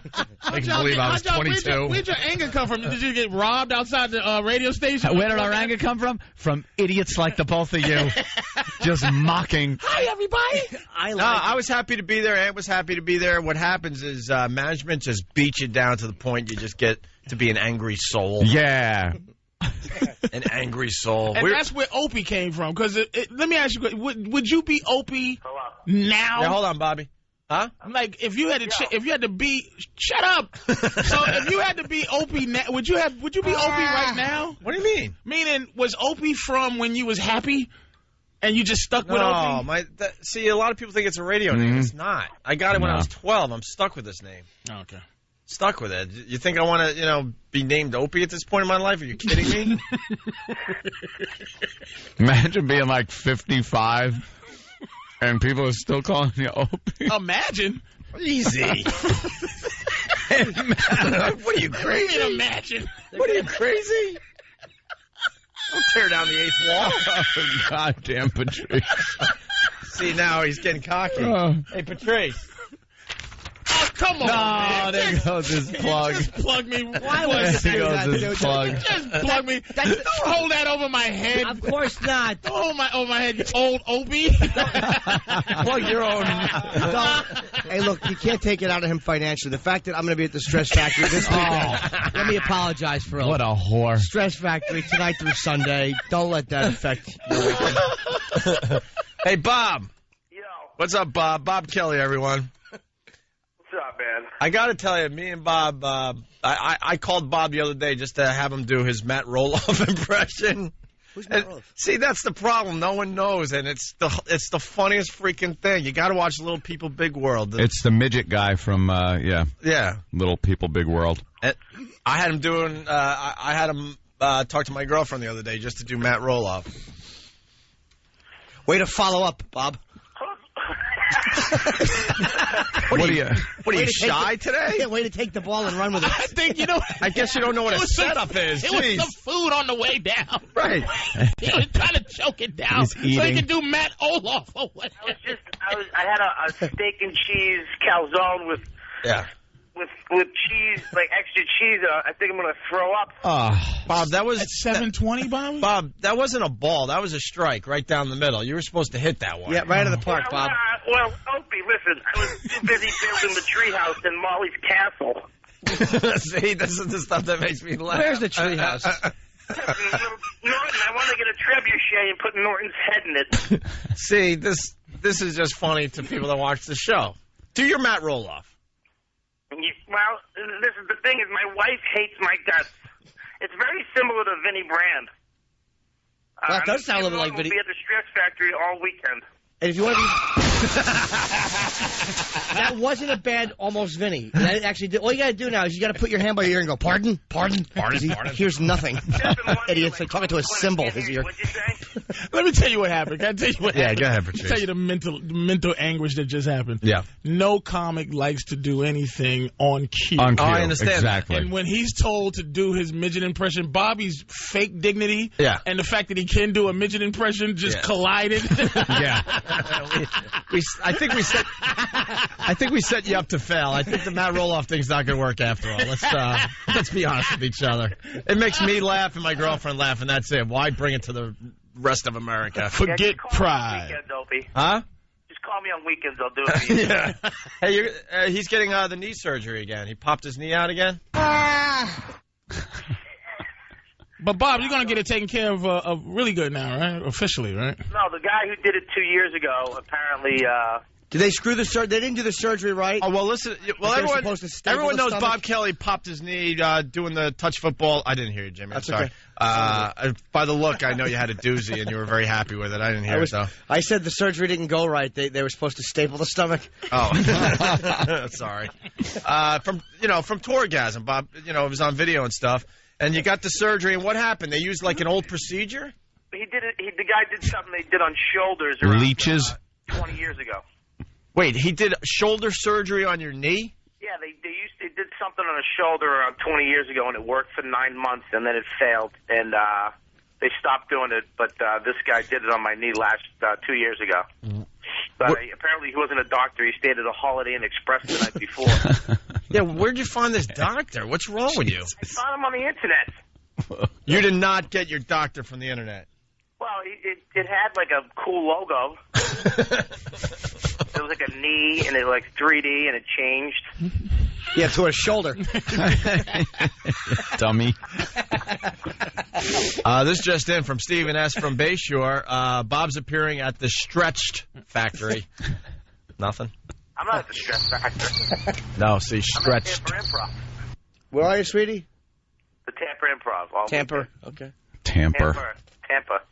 can believe I was 22. Where'd your anger come from? Did you get robbed outside the radio station? Where did our anger come from? From idiots like the both of you. Just mocking. Hi, everybody. I was happy to be there. Ant was happy to be there. What happens is management just beats you down to the point you just get to be an angry soul. Yeah. An angry soul. And that's where Opie came from. Because let me ask you, would you be Opie now? Yeah, hold on, Bobby. Huh? I'm like, if you had to be, shut up. So if you had to be Opie now, would you be Opie right now? What do you mean? Meaning, was Opie from when you was happy? And you just stuck with Opie? See, a lot of people think it's a radio name. It's not. I got it when I was 12. I'm stuck with this name. Oh, okay. Stuck with it. You think I want to, be named Opie at this point in my life? Are you kidding me? Imagine being like 55 and people are still calling you Opie. Imagine. Easy. What are you, crazy? Imagine. What are you, crazy? Don't tear down the eighth wall. Oh, goddamn Patrice. See, now he's getting cocky. Hey, Patrice. Oh, come on, man. There goes his plug. Just plug me. Why was There goes his plug. Just plug me. Don't hold that over my head. Of course not. Over my head, you old Opie. Plug your own. Hey, look, you can't take it out of him financially. The fact that I'm going to be at the Stress Factory this weekend. Let me apologize for What a whore. Stress Factory tonight through Sunday. Don't let that affect your weekend. Hey, Bob. Yo. What's up, Bob? Bob Kelly, everyone. What's up, man? I got to tell you, me and Bob, I called Bob the other day just to have him do his Matt Roloff impression. Who's Matt Roloff? See, that's the problem. No one knows, and it's the funniest freaking thing. You got to watch Little People, Big World. It's the midget guy from, Yeah. Little People, Big World. And I had him doing, I had him talk to my girlfriend the other day just to do Matt Roloff. Way to follow up, Bob. What are you shy today? Way to take the ball and run with it. I think, I guess you don't know what a setup is. It was some food on the way down. Right. He was trying to choke it down so he could do Matt Olaf or whatever. I had a steak and cheese calzone with with cheese, like extra cheese. I think I'm gonna throw up. Bob, that was at 7:20, Bob. Bob, that wasn't a ball. That was a strike right down the middle. You were supposed to hit that one. Yeah, right in the park, Bob. Well, Opie, listen, I was too busy building the treehouse in Molly's castle. See, this is the stuff that makes me laugh. Where's the treehouse? Norton, I want to get a trebuchet and put Norton's head in it. See, this is just funny to people that watch the show. Do your Matt Roloff. Well, this is the thing is my wife hates my guts. It's very similar to Vinnie Brand. That does sound a little bit like Vinnie. We'll be at the Stress Factory all weekend. And if you want to be... That wasn't a bad almost Vinny. That actually did. All you got to do now is you got to put your hand by your ear and go, pardon? He hears nothing. Idiot's like talking to a cymbal. His ear. What'd you say? Let me tell you what happened. Can I tell you what happened? Yeah, go ahead, Patrice. I'll tell you the mental anguish that just happened. Yeah. No comic likes to do anything on cue. On cue, I understand. exactly. And when he's told to do his midget impression, Bobby's fake dignity and the fact that he can do a midget impression just collided. Yeah. I think we set you up to fail. I think the Matt Roloff thing's not going to work after all. Let's be honest with each other. It makes me laugh and my girlfriend laugh, and that's it. Why bring it to the rest of America? Forget pride. Weekend, Opie. Huh? Just call me on weekends. I'll do it for you. Yeah. Hey, he's getting the knee surgery again. He popped his knee out again. But, Bob, you're going to get it taken care of really good now, right? Officially, right? No, the guy who did it 2 years ago apparently... Did they screw the surgery? They didn't do the surgery right. Oh, well, listen. Well, everyone knows Bob Kelly popped his knee doing the touch football. I didn't hear you, Jimmy. I'm sorry. Okay. By the look, I know you had a doozy, and you were very happy with it. I didn't hear it, though. I said the surgery didn't go right. They were supposed to staple the stomach. Oh. Sorry. From Tourgasm, Bob, it was on video and stuff. And you got the surgery, and what happened? They used, like, an old procedure? He did it. The guy did something they did on shoulders around, Leeches? 20 years ago. Wait, he did shoulder surgery on your knee? Yeah, they did something on his shoulder around 20 years ago, and it worked for 9 months, and then it failed, and they stopped doing it. But this guy did it on my knee 2 years ago. But apparently he wasn't a doctor. He stayed at a Holiday Inn Express the night before. Yeah, where'd you find this doctor? What's wrong with you? I found him on the internet. You did not get your doctor from the internet. Well, it had like a cool logo. It was like a knee, and it like 3D, and it changed. Yeah, to a shoulder. Dummy. This just in from Stephen S. from Bayshore. Bob's appearing at the Stretched Factory. Nothing? I'm not at the Stress Factory. No, see, Stretched. I'm at Tampa Improv. Where are you, sweetie? The Tampa Improv. Tampa. Okay. Tampa.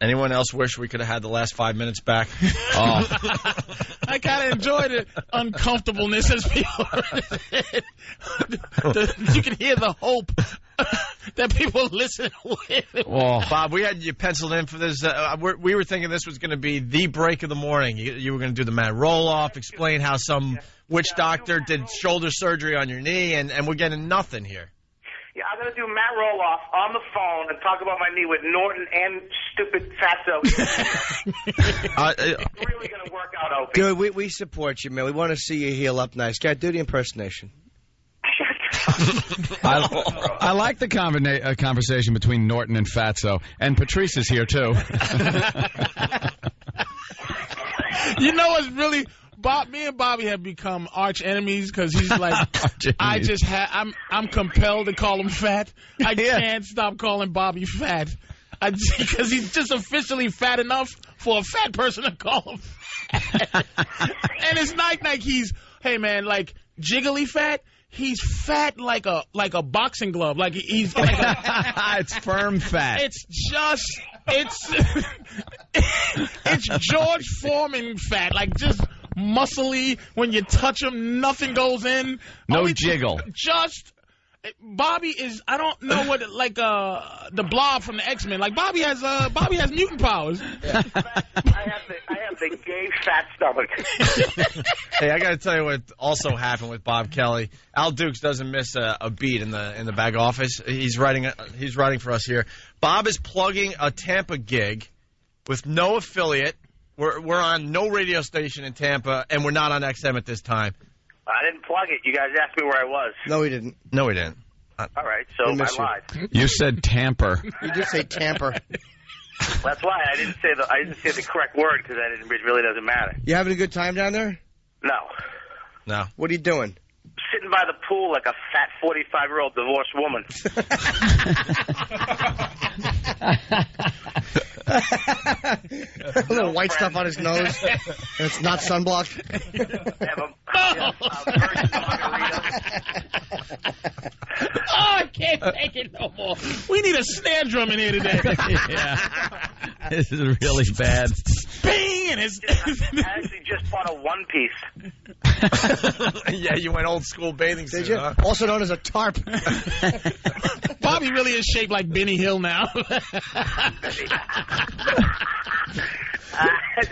Anyone else wish we could have had the last 5 minutes back? Oh. I kind of enjoyed the uncomfortableness as people. You can hear the hope that people listen with. Well, Bob, we had you penciled in for this. We were thinking this was going to be the break of the morning. You were going to do the Matt Roloff, explain how some witch doctor did shoulder surgery on your knee, and we're getting nothing here. Yeah, I'm going to do Matt Roloff on the phone and talk about my knee with Norton and stupid Fatso. It's really going to work out, Opie. Good, we support you, man. We want to see you heal up nice. Got do the impersonation. I like the conversation between Norton and Fatso. And Patrice is here, too. You know what's really... me and Bobby have become arch enemies because he's like, I'm compelled to call him fat. I can't stop calling Bobby fat because he's just officially fat enough for a fat person to call him fat. And it's not like he's, hey man, like jiggly fat. He's fat like a boxing glove. Like he's like it's firm fat. It's George Foreman fat. Like just muscly. When you touch him, nothing goes in. No jiggle. Just Bobby is. I don't know what like the Blob from the X-Men. Like Bobby has mutant powers. Yeah. I have the gay fat stomach. Hey, I got to tell you what also happened with Bob Kelly. Al Dukes doesn't miss a beat in the back office. He's writing for us here. Bob is plugging a Tampa gig with no affiliate. We're on no radio station in Tampa, and we're not on XM at this time. I didn't plug it. You guys asked me where I was. No, we didn't. No, we didn't. All right, so I lied. You said tamper. You did say tamper. That's why I didn't say the correct word because it really doesn't matter. You having a good time down there? No. No. What are you doing? Sitting by the pool like a fat 45-year-old divorced woman. A little white stuff on his nose. And it's not sunblock. Oh, I can't take it no more. We need a snare drum in here today. Yeah. This is really bad. Bing! And I actually just bought a one-piece. Yeah, you went old school bathing suit, huh? Also known as a tarp. Bobby really is shaped like Benny Hill now.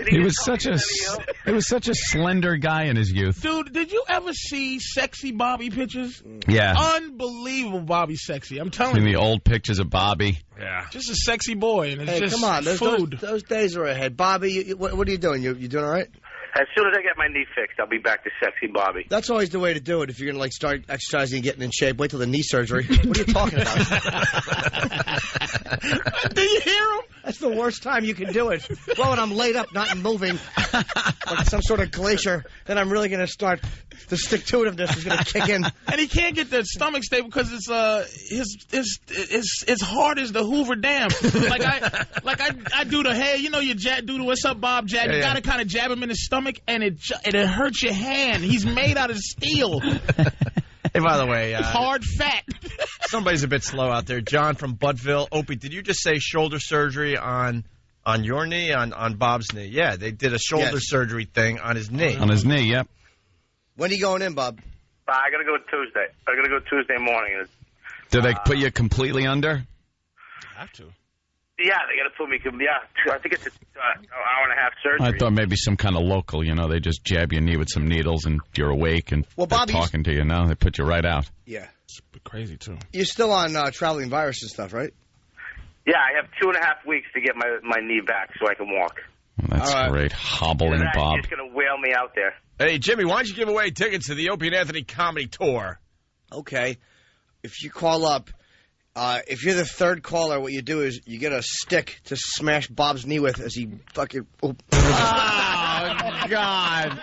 He was such a slender guy in his youth. Dude, did you ever see sexy Bobby pictures? Yeah. Unbelievable Bobby sexy. I'm telling In you. the old pictures of Bobby. Yeah. Just a sexy boy. And it's Hey, just come on. food. Those days are ahead. Bobby, what are you doing? You doing all right? As soon as I get my knee fixed, I'll be back to sexy Bobby. That's always the way to do it. If you're going to start exercising and getting in shape, wait till the knee surgery. What are you talking about? Do you hear him? That's the worst time you can do it. Well, when I'm laid up, not moving, like some sort of glacier, then I'm really going to start. The stick-to-itiveness is going to kick in. And he can't get the stomach stable because it's hard as the Hoover Dam. I do the hey, you know you do the what's up Bob jab. You got to kind of jab him in the stomach, and it hurts your hand. He's made out of steel. Hey, by the way, hard fat. Somebody's a bit slow out there. John from Buttville. Opie, did you just say shoulder surgery on your knee, on Bob's knee? Yeah, they did a shoulder surgery thing on his knee. On his knee, yep. When are you going in, Bob? I got to go Tuesday. I got to go Tuesday morning. Did they put you completely under? Have to. Yeah, they got to put me. Yeah, I think it's an hour and a half surgery. I thought maybe some kind of local, they just jab your knee with some needles and you're awake and they're talking to you. Now they put you right out. Yeah. It's crazy, too. You're still on traveling virus and stuff, right? Yeah, I have 2.5 weeks to get my knee back so I can walk. Well, that's great. Hobbling Bob. He's going to whale me out there. Hey, Jimmy, why don't you give away tickets to the Opie and Anthony Comedy Tour? Okay. If you call up, if you're the third caller, what you do is you get a stick to smash Bob's knee with as he fucking... Oh, God.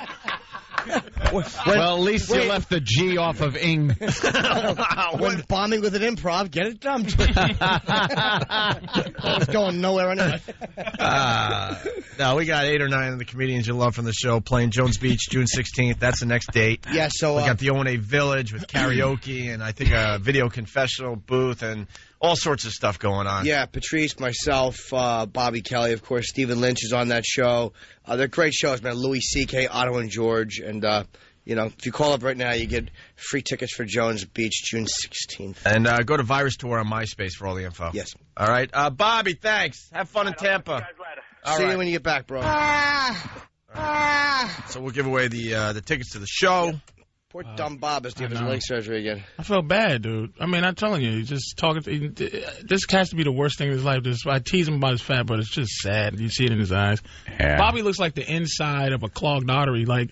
Well, at least you left the G off of ing. When bombing with an improv, get it dumped. It's going nowhere anyway. No, we got 8 or 9 of the comedians you love from the show playing Jones Beach, June 16th. That's the next date. Yeah, so... we got the O&A Village with karaoke and I think a video confessional booth and all sorts of stuff going on. Yeah, Patrice, myself, Bobby Kelly, of course. Stephen Lynch is on that show. They're great shows, man. Louis C.K., Otto and George. And, if you call up right now, you get free tickets for Jones Beach, June 16th. And go to Virus Tour on MySpace for all the info. Yes. All right. Bobby, thanks. Have fun in Tampa. See you when you get back, bro. So we'll give away the tickets to the show. Poor dumb Bob has to have his leg surgery again. I felt bad, dude. I mean, I'm telling you, he's just talking. This has to be the worst thing in his life. I tease him about his fat, but it's just sad. You see it in his eyes. Yeah. Bobby looks like the inside of a clogged artery. Like.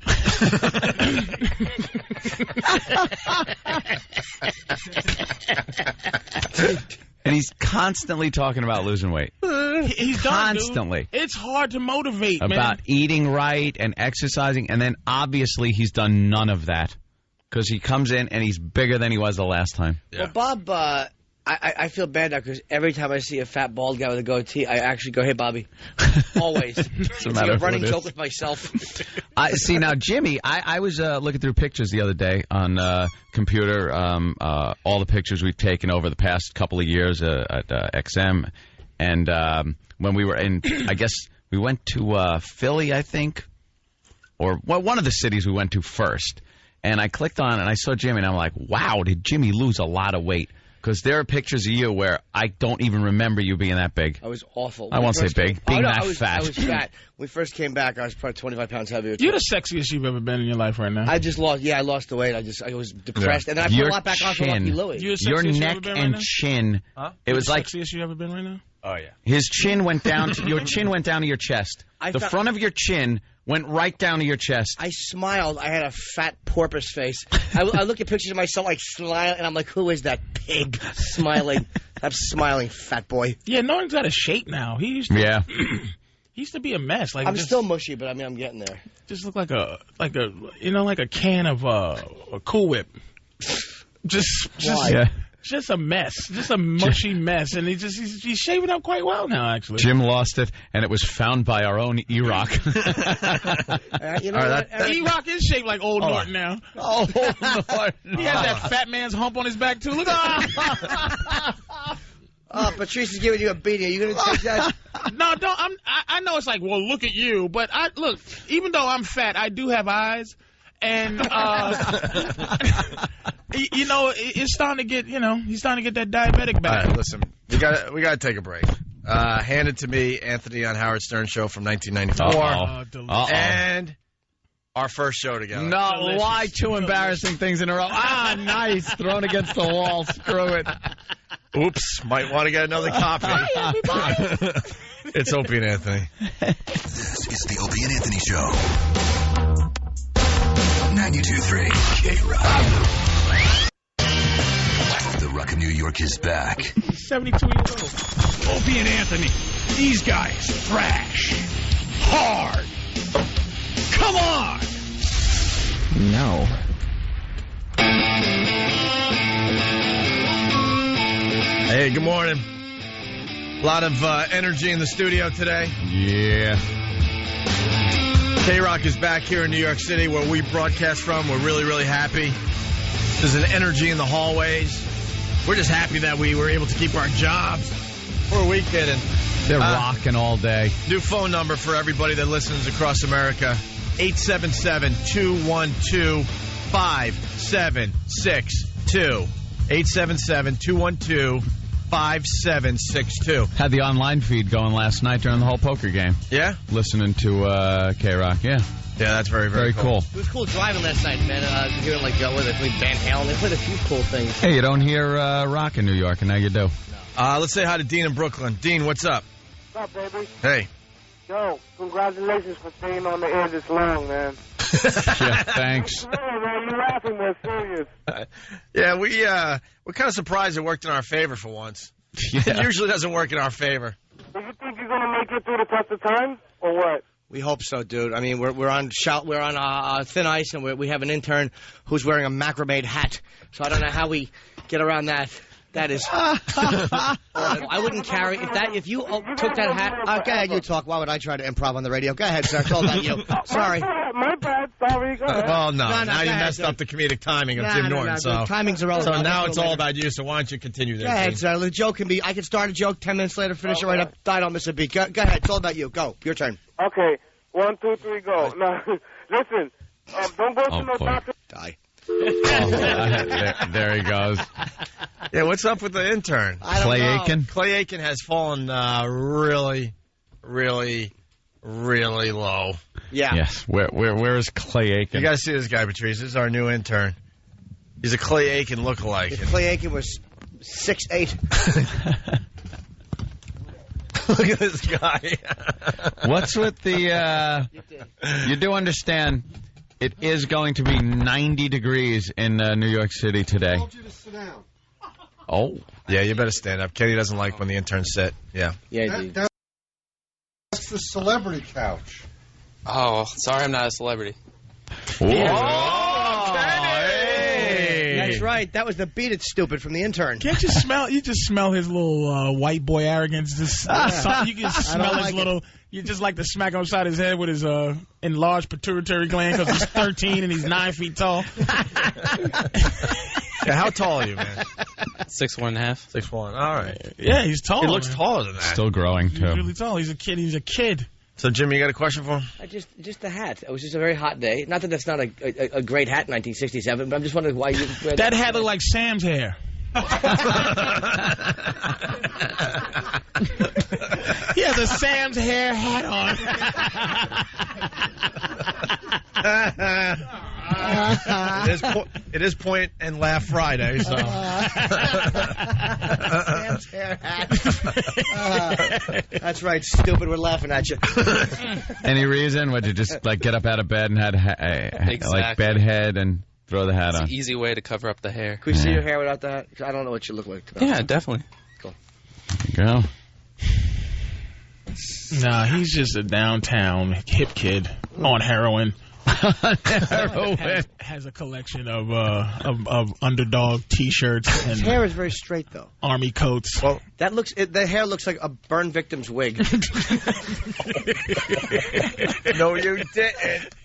And he's constantly talking about losing weight. He's done, constantly. Dude. It's hard to motivate, about eating right and exercising, and then obviously he's done none of that because he comes in and he's bigger than he was the last time. Yeah. Well, Bob, I feel bad now because every time I see a fat bald guy with a goatee, I actually go, "Hey, Bobby," always. It's a running joke with myself. See now, Jimmy, I was looking through pictures the other day on computer, all the pictures we've taken over the past couple of years at XM, and when we were in, I guess we went to Philly, I think, or one of the cities we went to first, and I clicked on it and I saw Jimmy, and I'm like, wow, did Jimmy lose a lot of weight? Because there are pictures of you where I don't even remember you being that big. I was awful. I won't say big. Being that fat. I was fat. When we first came back, I was probably 25 pounds heavier. You're the sexiest you've ever been in your life right now. I just lost. Yeah, I lost the weight. I was depressed, and then I put a lot back on for Lucky Louie. Your neck and chin. Huh? It was like the sexiest you ever been right now. Oh yeah. His chin went down. Your chin went down to your chest. The front of your chin went right down to your chest. I smiled. I had a fat porpoise face. I look at pictures of myself like smiling, and I'm like, who is that pig smiling? I'm smiling, fat boy. Yeah, Norton's out of shape now. He used to, he used to be a mess. Like I'm still mushy, but I mean, I'm getting there. Just look like a can of a Cool Whip. Just a mess, just a mushy mess, and he's shaving up quite well now. Actually, Jim lost it, and it was found by our own Erock. You know what? Erock is shaped like old Norton now. Oh, Norton. He has that fat man's hump on his back too. Look at Patrice is giving you a beating. Are you going to take that? No, don't. I know it's like, well, look at you, but look. Even though I'm fat, I do have eyes, and you know, it's starting to get. You know, he's starting to get that diabetic back. All right, listen, we got to take a break. Hand it to me, Anthony on Howard Stern show from 1994, and our first show together. No, delicious. Why two embarrassing things in a row? Nice, thrown against the wall. Screw it. Oops, might want to get another copy. It's Opie and Anthony. This is the Opie and Anthony Show. 92.3 K-Rock. The Rock of New York is back. He's 72 years old. Opie and Anthony, these guys thrash hard. Come on. No. Hey, good morning. A lot of energy in the studio today. Yeah. K-Rock is back here in New York City where we broadcast from. We're really, really happy. There's an energy in the hallways. We're just happy that we were able to keep our jobs. Who are we kidding? They're rocking all day. New phone number for everybody that listens across America. 877-212-5762. 877-212-5762. Had the online feed going last night during the whole poker game. Yeah? Listening to K-Rock, yeah. Yeah, that's very, very cool. It was cool driving last night, man. Hearing like what they played Van Halen. They played a few cool things. Hey, you don't hear rock in New York, and now you do. Let's say hi to Dean in Brooklyn. Dean, what's up? What's up, baby? Hey. Yo, congratulations for staying on the air this long, man. Yeah, thanks. Man, you're laughing, man. Serious. Yeah, we're kind of surprised it worked in our favor for once. Yeah. It usually doesn't work in our favor. Do you think you're gonna make it through the test of time, or what? We hope so, dude. I mean, we're on thin ice, and we have an intern who's wearing a macrame hat. So I don't know how we get around that. That is. I wouldn't carry if you took that hat. Go ahead, you talk. Why would I try to improv on the radio? Go ahead, sir. It's all about you. Sorry. My bad. Sorry. Go ahead. Well, no. Now you messed up the comedic timing of Jim Norton. So timing's irrelevant. So now it's all about you. So why don't you continue there? Go ahead, sir. The joke can be. I can start a joke 10 minutes later, finish it right up. I don't miss a beat. Go ahead. It's all about you. Go. Your turn. Okay. 1, 2, 3, go. Now, listen. Don't go to no doctor. Die. There he goes. Yeah, what's up with the intern? Clay Aiken? Clay Aiken has fallen really, really, really low. Yeah. Yes. Where is Clay Aiken? You got to see this guy, Patrice. This is our new intern. He's a Clay Aiken lookalike. If Clay Aiken was 6'8". Look at this guy. What's with the... You do understand... It is going to be 90 degrees in New York City today. I told you to sit down. Oh. Yeah, you better stand up. Kenny doesn't like when the interns sit. Yeah. Yeah, That's the celebrity couch. Oh, sorry I'm not a celebrity. Oh, Kenny! That's right. That was the Beat It Stupid from the intern. Can't you smell? You just smell his little white boy arrogance. Just you can smell his little. You just like to smack him upside his head with his enlarged pituitary gland because he's 13 and he's 9 feet tall. Yeah, how tall are you, man? 6'1.5". 6'1". All right. Yeah, he's tall. He looks taller than that. Still growing, too. He's really tall. He's a kid. He's a kid. So, Jimmy, you got a question for him? Just the hat. It was just a very hot day. Not that that's not a great hat in 1967, but I'm just wondering why you... That hat looked like Sam's hair. He has a Sam's hair hat on. It is point and laugh Friday, so. Sam's hair hat. That's right, stupid. We're laughing at you. Any reason? Would you just like get up out of bed and had like bed head and throw the hat It's on? an easy way to cover up the hair. Can we see your hair without the hat? I don't know what you look like. Yeah, definitely. Cool. Go. Nah, he's just a downtown hip kid on heroin. Has a collection of underdog T-shirts and His hair is very straight, though. army coats. Well, the hair looks like a burn victim's wig. No, you didn't.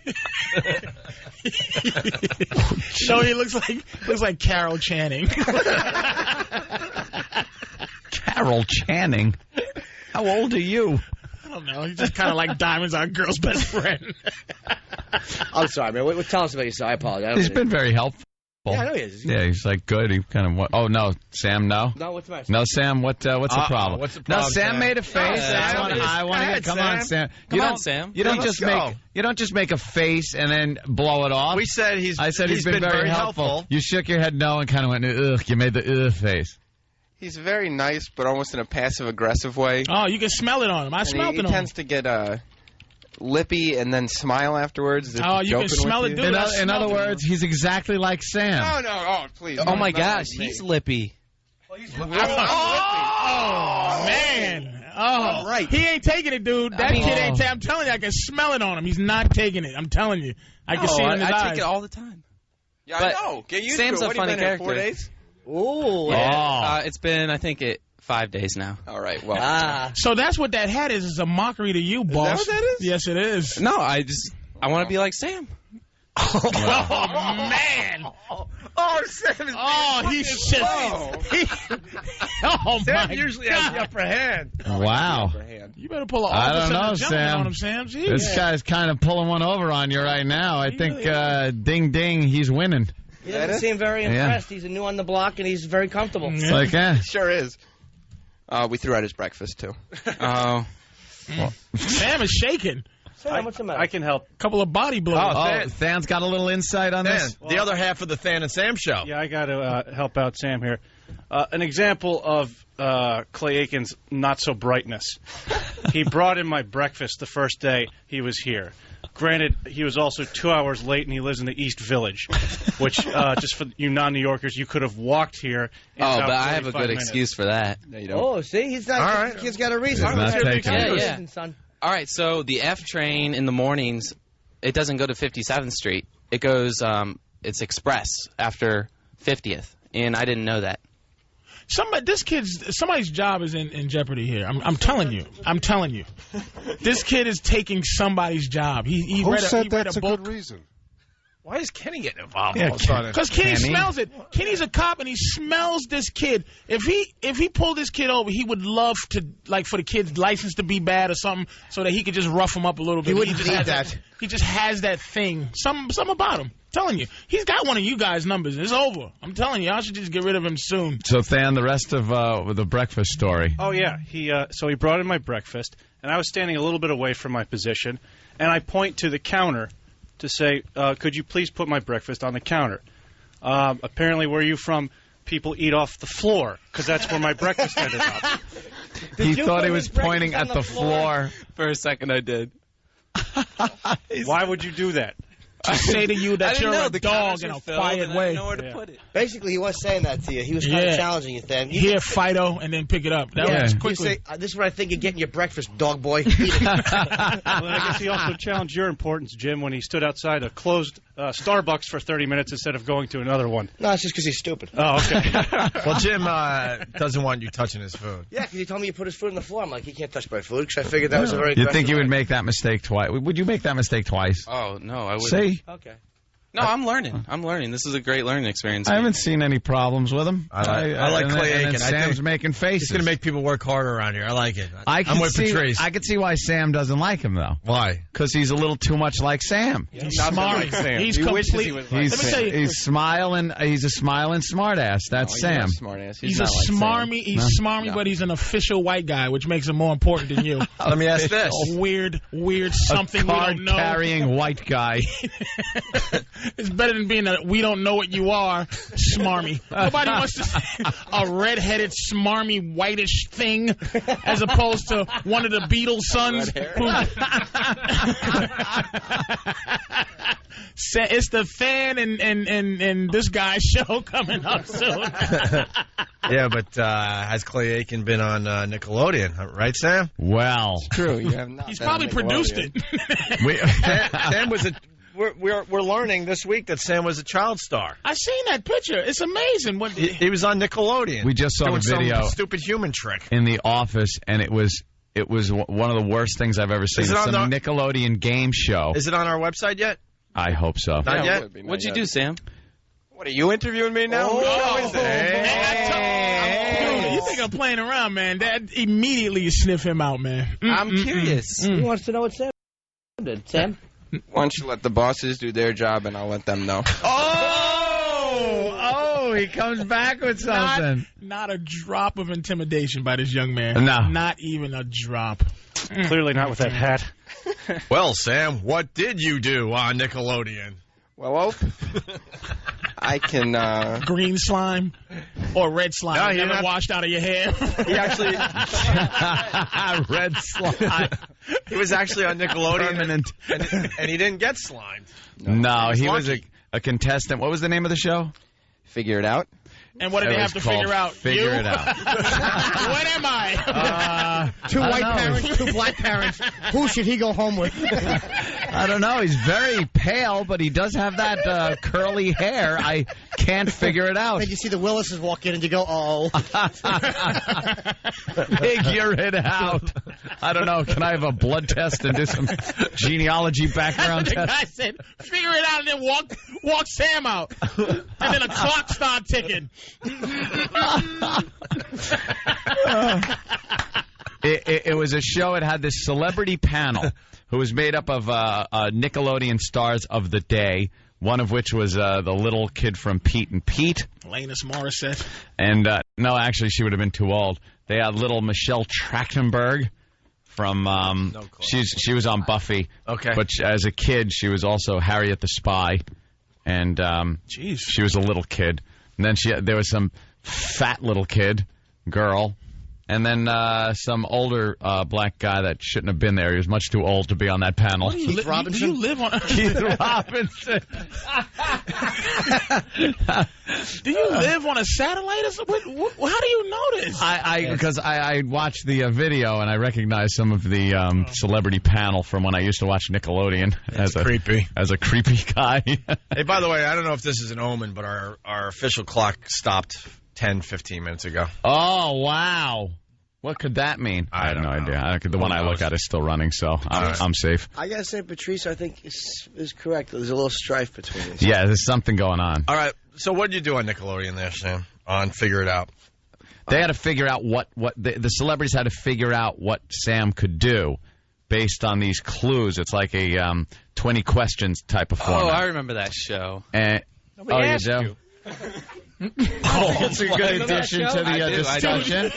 No, he looks like Carol Channing. Carol Channing? How old are you? I don't know. He's just kind of like Diamond's our girl's best friend. I'm sorry, man. Tell us about yourself. I apologize. He's been very helpful. Yeah, I know he is. Yeah, he's like good. He kind of. Oh no, Sam, no. No, what's the matter? No, Sam. What's the problem? What's the No, problem, Sam Sam? made a face. I want to. Come on, Sam. Come on, Sam. You don't just make. You don't just make a face and then blow it off. We said I said he's been very helpful. You shook your head no and kind of went ugh. You made the ugh face. He's very nice, but almost in a passive-aggressive way. Oh, you can smell it on him. I smelled it on him. He tends to get lippy and then smile afterwards. Oh, you can smell it, dude. In other words, he's exactly like Sam. No, oh, please. Oh, my gosh, he's lippy. Oh, man. Oh, right. He ain't taking it, dude. That kid ain't taking it. I'm telling you, I can smell it on him. He's not taking it. I'm telling you. I can see it in his eyes. I take it all the time. Yeah, but I know. Get used Sam's to it. a funny character. 4 days? Ooh. Yeah. It's been, I think, 5 days now. All right, well. So that's what that hat is a mockery to you, boss. Is that what that is? Yes, it is. No, I want to be like Sam. Oh, man. Oh, Sam is he's just. Oh, Sam my usually God. has the upper hand. Wow. You better pull an I don't know, officer Sam. on him, Sam. Jeez. This guy's kind of pulling one over on you right now. I think ding ding, he's winning. He doesn't seem very impressed. He's a new on the block, and he's very comfortable. It's like, Sure is. We threw out his breakfast, too. Oh. Sam is shaking. Sam, what's the matter? I can help. Couple of body blows. Than's got a little insight on this. The other half of the Than and Sam show. Yeah, I got to help out Sam here. An example of Clay Aiken's not-so-brightness. He brought in my breakfast the first day he was here. Granted, he was also 2 hours late, and he lives in the East Village, which, just for you non-New Yorkers, you could have walked here in about but I have a 45 good minutes. excuse for that. No, you don't. Oh, see? He's not. All right. He's got a reason. He's not taking it. Reason, son. All right, so the F train in the mornings, it doesn't go to 57th Street. It goes, it's express after 50th, and I didn't know that. Somebody's job is in jeopardy here. I'm telling you. This kid is taking somebody's job. He read a book. Good reason? Why is Kenny getting involved? Because Kenny smells it. Kenny's a cop and he smells this kid. If he pulled this kid over, he would love to, like, for the kid's license to be bad or something, so that he could just rough him up a little bit. He wouldn't need that. He just has that thing. Something about him. I'm telling you, he's got one of you guys' numbers. It's over. I'm telling you, I should just get rid of him soon. So, Than, the rest of the breakfast story. Oh, yeah. So he brought in my breakfast, and I was standing a little bit away from my position, and I point to the counter to say, could you please put my breakfast on the counter? Apparently, where you from, people eat off the floor, because that's where my breakfast ended up. He thought he was pointing at the floor. For a second, I did. Why would you do that? To say to you that you're a the dog in a quiet way. I didn't know where to put it. Basically, he was saying that to you. He was kind of challenging you, Than. Hear Fido and then pick it up. That was quickly. You say, this is what I think you're getting your breakfast, dog boy. Eat it. Well, I guess he also challenged your importance, Jim, when he stood outside a closed Starbucks for 30 minutes instead of going to another one. No, it's just because he's stupid. Oh, okay. Well, Jim doesn't want you touching his food. Yeah, because he told me you put his food on the floor. I'm like, he can't touch my food, because I figured that was a very You think you would way. make that mistake twice? Would you make that mistake twice? Oh, no, I wouldn't. See? Okay. No, I'm learning. This is a great learning experience. I haven't seen any problems with him. I like Clay Aiken. Sam's making faces. He's going to make people work harder around here. I like it. I'm with Patrice. I can see why Sam doesn't like him, though. Why? Because he's a little too much like Sam. He's smart. He's complete. He's smiling. He's a smiling smartass. That's Sam. He's a smarmy. He's smarmy, but he's an official white guy, which makes him more important than you. Let me ask this: a weird something we don't know. Card-carrying white guy. It's better than being a we don't know what you are smarmy. Nobody wants to see a red-headed, smarmy, whitish thing as opposed to one of the Beatles' sons. It's the Fan and this guy's show coming up soon. Yeah, but has Clay Aiken been on Nickelodeon, right, Sam? Well, It's true. You have not. He's been probably on produced Nickelodeon. it. Sam was a. We're learning this week that Sam was a child star. I seen that picture. It's amazing. What He was on Nickelodeon. We just saw doing the video. Some stupid human trick. In the office, and it was one of the worst things I've ever seen. Is it It's on some Nickelodeon game show. Is it on our website yet? I hope so. Not yet? What'd you do, Sam? What, are you interviewing me now? Dude, you think I'm playing around, man? That immediately you sniff him out, man. I'm curious. Who wants to know what Sam did? Sam? Why don't you let the bosses do their job and I'll let them know. Oh, he comes back with something. Not a drop of intimidation by this young man. No. Not even a drop. Clearly not with that hat. Well, Sam, what did you do on Nickelodeon? Well, I can... Green slime or red slime? No, he never didn't washed out of your hair? He actually... Red slime. He was actually on Nickelodeon, and he didn't get slimed. No, he was lucky. a contestant. What was the name of the show? Figure it out. And what did they have to figure out? Figure it out. What am I? Two white parents, two black parents. Who should he go home with? I don't know. He's very pale, but he does have that curly hair. I can't figure it out. Then you see the Willises walk in and you go, oh. Figure it out. I don't know. Can I have a blood test and do some genealogy background The test? guy said, figure it out, and then walk Sam out. And then a clock started ticking. It was a show. It had this celebrity panel who was made up of Nickelodeon stars of the day, one of which was the little kid from Pete and Pete. Alanis Morissette. And no, actually, she would have been too old. They had little Michelle Trachtenberg from she was on Buffy. Okay. But as a kid, she was also Harriet the Spy, and Jeez. she was a little kid. And then there was some fat little girl, and then some older black guy that shouldn't have been there. He was much too old to be on that panel. Keith Robinson? You live on... Keith Robinson. Do you live on a satellite? Or something? How do you know this? Because I watched the video and I recognized some of the celebrity panel from when I used to watch Nickelodeon. It's creepy. As a creepy guy. Hey, by the way, I don't know if this is an omen, but our official clock stopped 10, 15 minutes ago. Oh, wow. What could that mean? I have no idea. The one I look at is still running, so I'm safe. I got to say, Patrice, I think is correct. There's a little strife between us. Yeah, there's something going on. All right. So what did you do on Nickelodeon there, Sam? On Figure It Out. They had to figure out what the celebrities had to figure out what Sam could do based on these clues. It's like a 20 questions type of format. Oh, I remember that show. You do? It's a good addition to the discussion.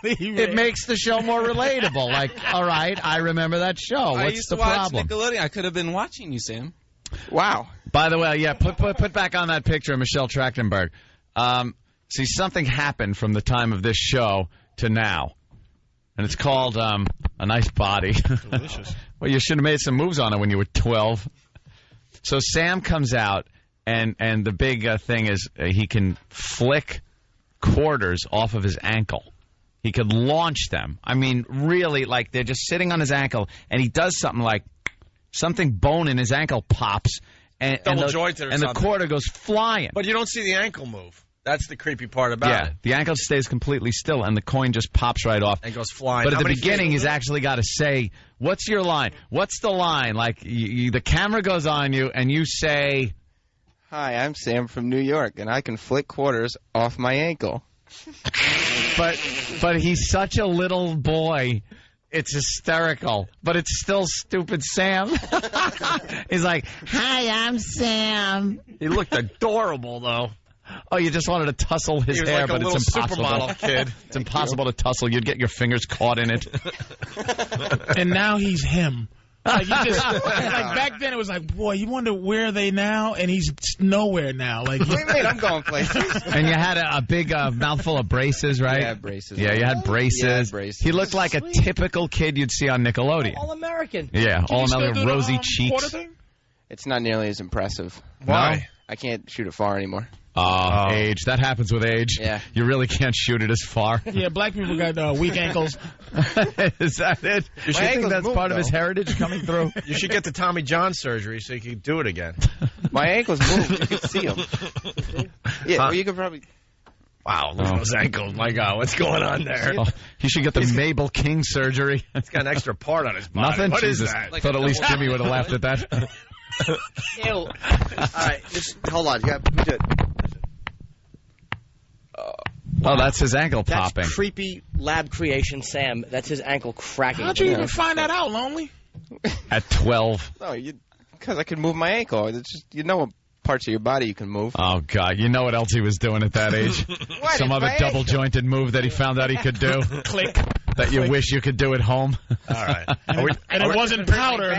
It makes the show more relatable. Like, all right, I remember that show. I What's used the to watch problem? Nickelodeon. I could have been watching you, Sam. Wow. By the way, yeah, put back on that picture of Michelle Trachtenberg. See, something happened from the time of this show to now, and it's called a nice body. Delicious. Well, you should have made some moves on it when you were 12. So Sam comes out. And the big thing is he can flick quarters off of his ankle. He could launch them. I mean, really, like they're just sitting on his ankle, and he does something like something bone in his ankle pops, and the quarter goes flying. But you don't see the ankle move. That's the creepy part about it. The ankle stays completely still, and the coin just pops right off. And goes flying. But at the beginning, he's actually got to say, what's your line? What's the line? Like, the camera goes on you, and you say... Hi, I'm Sam from New York, and I can flick quarters off my ankle. But he's such a little boy. It's hysterical. But it's still stupid Sam. He's like, hi, I'm Sam. He looked adorable, though. Oh, you just wanted to tussle his hair, like but it's impossible. Supermodel kid. It's impossible to tussle. You'd get your fingers caught in it. And now he's him. Like, you just, like back then, it was like, boy, you wonder where are they now, and he's nowhere now. Like, what do you mean? I'm going places. And you had a big mouthful of braces, right? Yeah, braces. Yeah, you had braces. Yeah, braces. He looked like a typical kid you'd see on Nickelodeon. All American. Yeah, all American, rosy cheeks. quarter thing? It's not nearly as impressive. Why? No, I can't shoot it far anymore. Age. That happens with age. Yeah. You really can't shoot it as far. Yeah, black people got weak ankles. Is that it? You should think that's part of his heritage coming through. You should get the Tommy John surgery so you can do it again. My ankles move. You can see them. Yeah, well, you could probably... Wow, look at those ankles. My God, what's going on there? Oh, he should get the Mabel King surgery. He's got an extra part on his body. Nothing? What Jesus. is that? Thought at least Jimmy would have laughed at that. Ew. All right, just hold on. You got to do it. Oh, that's his ankle That's popping. creepy lab creation, Sam. That's his ankle cracking. How'd you even find that out, Lonely? At 12. No, because I could move my ankle. It's just, you know what parts of your body you can move. Oh, God. You know what else he was doing at that age? What? Some It's other my double-jointed move that he found out he could do. Click. That you wish you could do at home. All right. And it wasn't powder.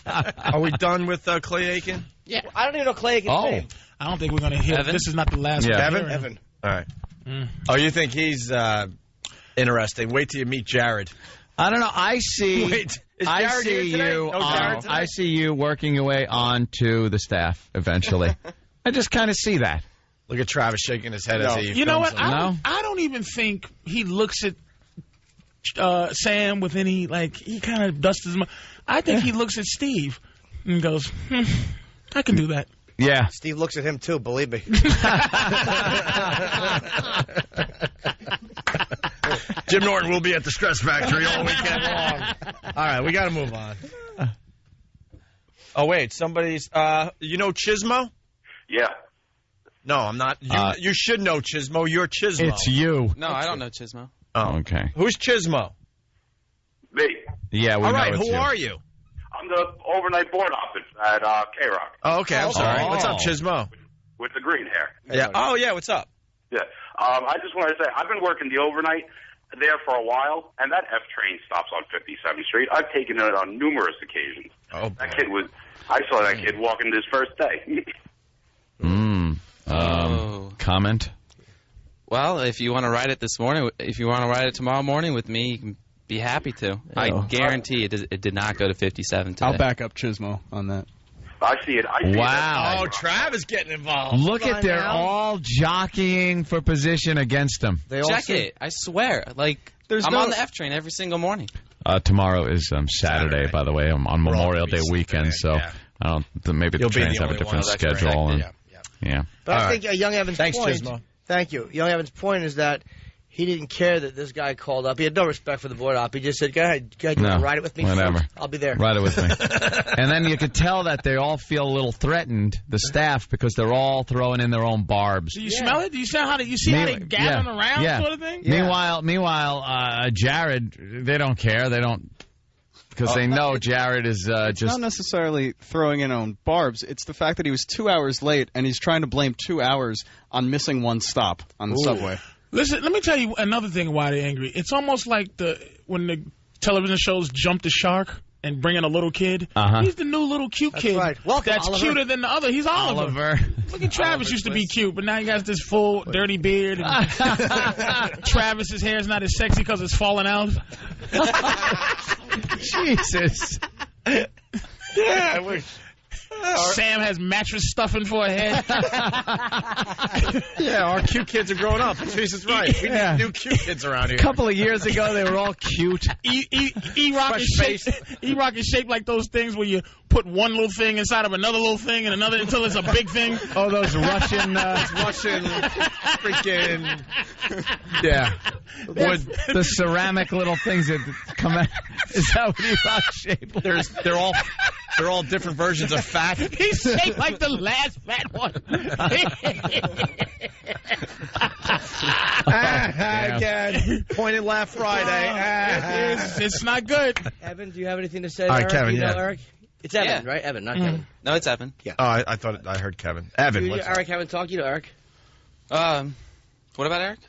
Are we done with Clay Aiken? Yeah. I don't even know Clay Aiken's name. I don't think we're going to hear. Evan? This is not the last Yeah. one. Evan? All right. Oh, you think he's interesting? Wait till you meet Jared. I don't know. I see. Wait, is I Jared see here today? you. No Jared today? I see you working your way onto the staff eventually. I just kind of see that. Look at Travis shaking his head as he. You know what? No? I don't even think he looks at Sam with any, like, he kind of dusts his mind. I think he looks at Steve and goes, I can do that. Yeah. Steve looks at him, too, believe me. Jim Norton will be at the Stress Factory all weekend long. All right, we got to move on. Oh, wait, somebody's. You know Chismo? Yeah. No, I'm not. You should know Chismo. You're Chismo. It's you. No, I don't know Chismo. Oh, okay. Who's Chismo? Me. Yeah, we all know right, it's who you. are you? I'm the overnight board office at K-Rock. Oh, okay, I'm sorry. Oh. What's up, Chismo? With the green hair. Yeah. Oh, yeah, what's up? Yeah. I just wanted to say, I've been working the overnight there for a while, and that F train stops on 57th Street. I've taken it on numerous occasions. Oh, that kid was. I saw that kid walking his first day. Comment? Well, if you want to ride it this morning, if you want to ride it tomorrow morning with me, you can be happy to. I guarantee it did not go to 57 today. I'll back up Chismo on that. I see it. Wow. Oh, Travis getting involved. Look at they're all jockeying for position against him. Check it. I swear. Like, I'm on the F train every single morning. Tomorrow is Saturday, by the way, on Memorial Day weekend, so I don't. Maybe the trains have a different schedule. And, yeah. But I think Young Evan's Thanks, point. Chismo. Thank you. Young Evan's point is that he didn't care that this guy called up. He had no respect for the board op. He just said, "Go ahead, you want to ride it with me? Whatever. Folks? I'll be there. Ride it with me." And then you could tell that they all feel a little threatened, the staff, because they're all throwing in their own barbs. Do you smell it? Do you see how they gathering around sort of thing? Meanwhile, Jared, they don't care. They don't. Because they know Jared is It's not necessarily throwing in on barbs. It's the fact that he was 2 hours late, and he's trying to blame 2 hours on missing one stop on the subway. Listen, let me tell you another thing why they're angry. It's almost like when the television shows Jump the Shark and bring in a little kid. He's the new little cute kid. Right. Welcome, that's Oliver. cuter than the other. He's Oliver. Look at Travis used to be cute, but now he got this full dirty beard. And Travis's hair is not as sexy because it's falling out. Jesus. Yeah. Sam has mattress stuffing for a head. Yeah, our cute kids are growing up. Patrice is right. We need new cute kids around here. A couple of years ago, they were all cute. Erock is shaped like those things where you put one little thing inside of another little thing and another until it's a big thing. Oh, those Russian freaking yeah. The ceramic little things that come out. Is that what Erock shaped? They're all different versions of fat. He's shaped like the last fat one. Again, point and laugh Friday. It's not good. Evan, do you have anything to say? All right, Eric? Kevin. You know Yeah. Eric? It's Evan, right? Evan, not Kevin. No, it's Evan. Yeah. Oh, I thought I heard Kevin. Evan. You, What's Eric haven't talked to you, Eric? What about Eric?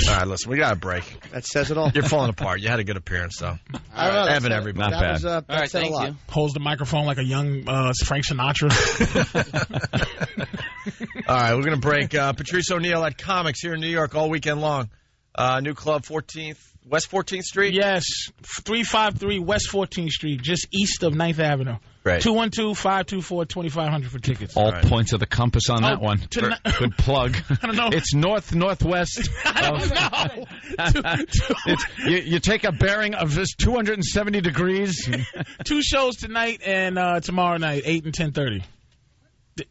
All right, listen, we got a break. That says it all. You're falling apart. You had a good appearance, though. I don't know. Evan, everybody. Not bad. Was, that All right, said thank a lot. you. Holds the microphone like a young Frank Sinatra. All right, we're going to break. Patrice O'Neill at Comics here in New York all weekend long. New club, West 14th Street? Yes, 353 West 14th Street, just east of 9th Avenue. Great. 212-524-2500 for tickets. All points of the compass on that one. Good plug. I don't know. It's northwest. I don't know. You take a bearing of this 270 degrees. 2 shows tonight and tomorrow night, 8 and 10:30.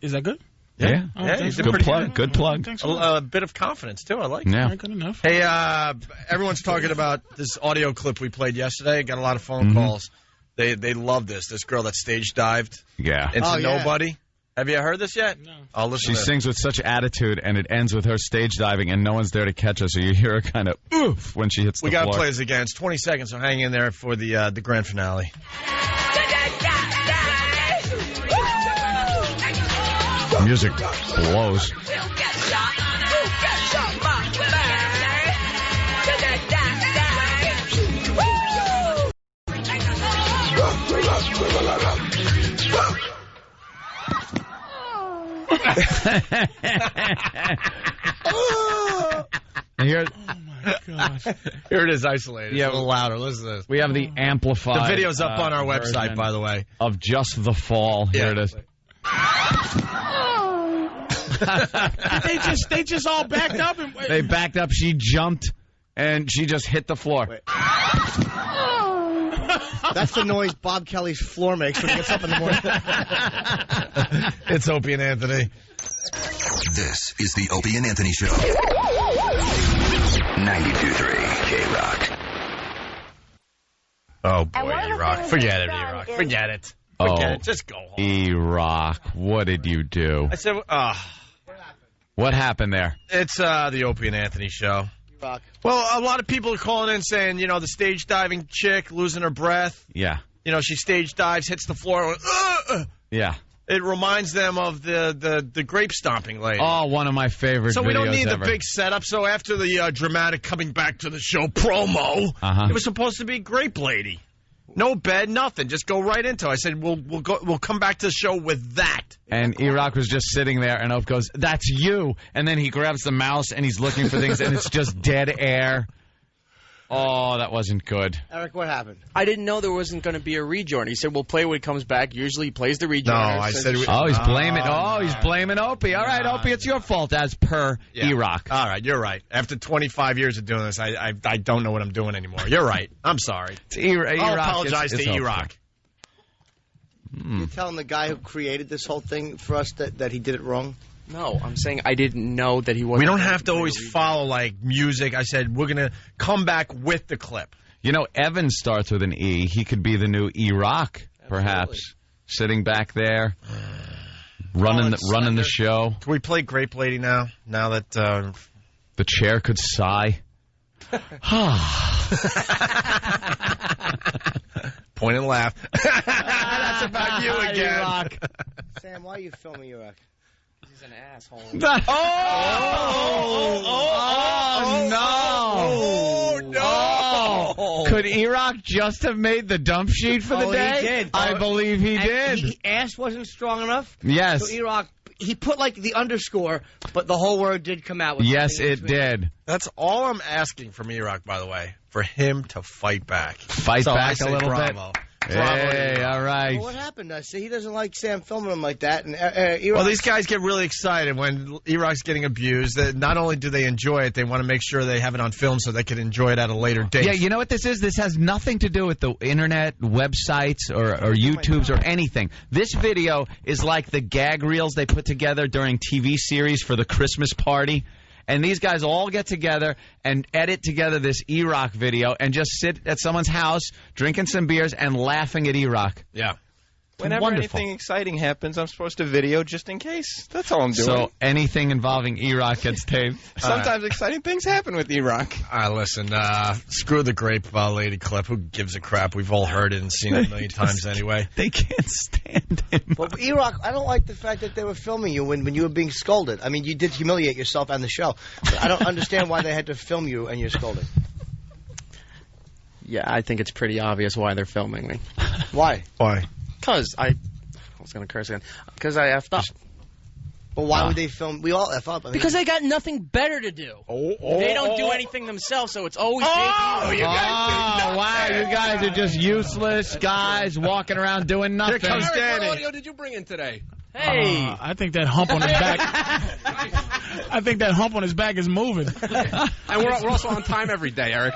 Is that good? Yeah. He's a Good pretty plug. Good plug. A bit of confidence, too. I like it. Yeah. All right, good enough. Hey, everyone's talking about this audio clip we played yesterday. Got a lot of phone calls. They love this. This girl that stage dived Yeah. into nobody. Have you heard this yet? No. I'll listen She to sings with such attitude, and it ends with her stage diving, and no one's there to catch her, so you hear her kind of oof when she hits the We got to floor. play this again. It's 20 seconds, so hang in there for the grand finale. The music blows. Here, Here it is isolated. Yeah, It's a little louder. Listen to this. we have the amplified. The video's up on our website, version by the way. Of just the fall. Here it is. They just all backed up and They backed up. She jumped, and she just hit the floor. That's the noise Bob Kelly's floor makes when he gets up in the morning. It's Opie and Anthony. This is the Opie and Anthony Show. 92.3 K-Rock. Oh, boy, Erock. Forget it, Erock. Forget it. Forget it. Just go home. Erock, what did you do? I said, What happened there? it's the Opie and Anthony Show. Well, a lot of people are calling in saying, the stage diving chick losing her breath. Yeah. She stage dives, hits the floor. Yeah. It reminds them of the grape stomping lady. Oh, one of my favorite So we don't videos need ever. the big setup. So after the dramatic coming back to the show promo, it was supposed to be Grape Lady. No bed, nothing. Just go right into it. I said we'll come back to the show with that. And Erock was just sitting there, and Ope goes, "That's you." And then he grabs the mouse, and he's looking for things, and it's just dead air. Oh, that wasn't good. Eric, what happened? I didn't know there wasn't going to be a rejoin. He said, we'll play when he comes back. Usually he plays the rejoin. He's blaming Opie. All right, Opie, it's your fault, as per Erock. All right, you're right. After 25 years of doing this, I don't know what I'm doing anymore. You're right. I'm sorry. I'll apologize to Erock. You're telling the guy who created this whole thing for us that he did it wrong? No, I'm saying I didn't know that he wasn't. We don't have to always follow, music. I said we're going to come back with the clip. Evan starts with an E. He could be the new Erock, perhaps. Sitting back there, running the show. Can we play Grape Lady now? Now that the chair could sigh. Point and laugh. That's about you again. Sam, why are you filming Erock? He's an asshole. No! Could Erock just have made the dump sheet for the day? He did. I believe he did. Ass wasn't strong enough. Yes. So Erock, he put the underscore, but the whole word did come out. Yes, it did. That's all I'm asking from Erock, by the way, for him to fight back. Fight so back I say a little bravo. bit. Hey, all right. Well, what happened? See, he doesn't like Sam filming him like that. And Erock, well, these guys get really excited when Erock's getting abused. Not only do they enjoy it, they want to make sure they have it on film so they can enjoy it at a later date. Yeah, you know what this is? This has nothing to do with the internet, websites, or YouTubes or anything. This video is like the gag reels they put together during TV series for the Christmas party. And these guys all get together and edit together this Erock video and just sit at someone's house drinking some beers and laughing at Erock. Yeah. Whenever Wonderful. anything exciting happens, I'm supposed to video just in case. That's all I'm doing. So anything involving Erock gets taped. Sometimes exciting things happen with Erock. All right, listen, screw the grape lady clip. Who gives a crap? We've all heard it and seen it a million times anyway. They can't stand him. But Erock, I don't like the fact that they were filming you when you were being scolded. I mean, you did humiliate yourself and the show. But I don't understand why they had to film you and you're scolding. Yeah, I think it's pretty obvious why they're filming me. Why? Why? Because I was going to curse again. Because I effed up. But why would they film? We all F up. I mean, Because they got nothing better to do. They don't do anything themselves, so it's always you wow, you guys are just useless guys walking around doing nothing. Here comes Danny. What audio did you bring in today? Hey. I think that hump on his back. I think that hump on his back is moving. And we're also on time every day, Eric.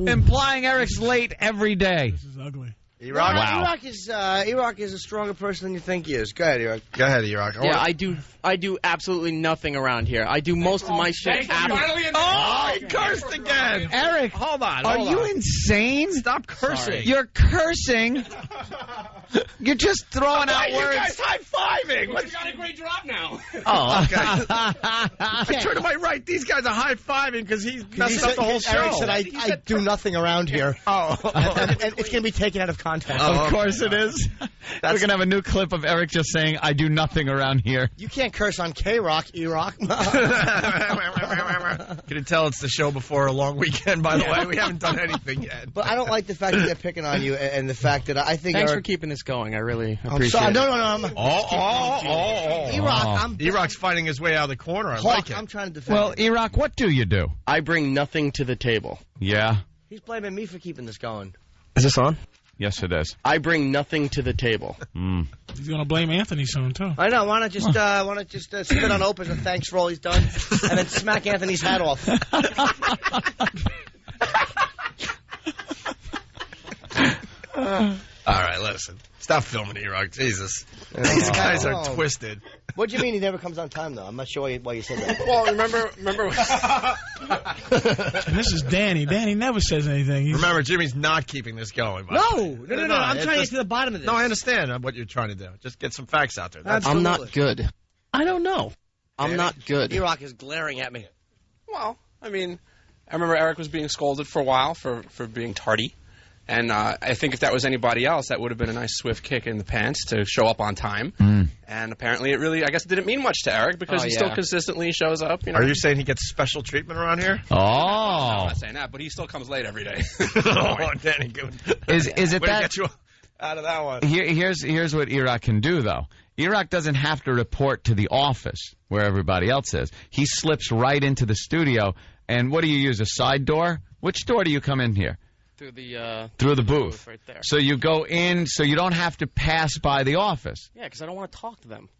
Implying Eric's late every day. This is ugly. Erock, Wow. Erock is a stronger person than you think he is. Go ahead, Erock. Go ahead, Erock. Yeah, I do absolutely nothing around here. I do most of my shit after. He cursed again. Eric, hold on. Are you insane? Stop cursing. Sorry. You're cursing. You're just throwing out words. You guys high-fiving. You got a great drop now. Oh, okay. I turn to my right. These guys are high-fiving because he's messing up the whole show. Eric said, I do nothing around here. Oh. and it's going to be taken out of context. Of course it is. We're going to have a new clip of Eric just saying, I do nothing around here. You can't curse on K-Rock, Erock. Can you tell it's the show before a long weekend, by the way? We haven't done anything yet. But I don't like the fact that they're picking on you and the fact that I think Thanks Eric, for keeping this going. I really I'm appreciate sorry. it. No. Erock, Erock, Erock's fighting his way out of the corner. I like it. I'm trying to defend Well, him. Erock, what do you do? I bring nothing to the table. Yeah. He's blaming me for keeping this going. Is this on? Yes, it is. I bring nothing to the table. He's going to blame Anthony soon, too. I know. Why not just spit on Opie as a thanks for all he's done, and then smack Anthony's hat off. All right, listen. Stop filming Erock. Jesus. These guys are twisted. What do you mean he never comes on time, though? I'm not sure why you said that. Well, remember. And this is Danny. Danny never says anything. Remember, Jimmy's not keeping this going. No. I'm trying to get to the bottom of this. No, I understand what you're trying to do. Just get some facts out there. I'm not good. I don't know. I'm not good. Erock is glaring at me. Well, I mean, I remember Eric was being scolded for a while for being tardy. And I think if that was anybody else, that would have been a nice swift kick in the pants to show up on time. And apparently it really, I guess, didn't mean much to Eric because he still consistently shows up. You know? Are you saying he gets special treatment around here? Oh. No, I'm not saying that, but he still comes late every day. Oh, Danny, good. Is it Way to that? get you out of that one. Here's what Erock can do, though. Erock doesn't have to report to the office where everybody else is. He slips right into the studio. And what do you use, a side door? Which door do you come in here? Through the booth. Right there. So you go in, so you don't have to pass by the office. Yeah, because I don't want to talk to them.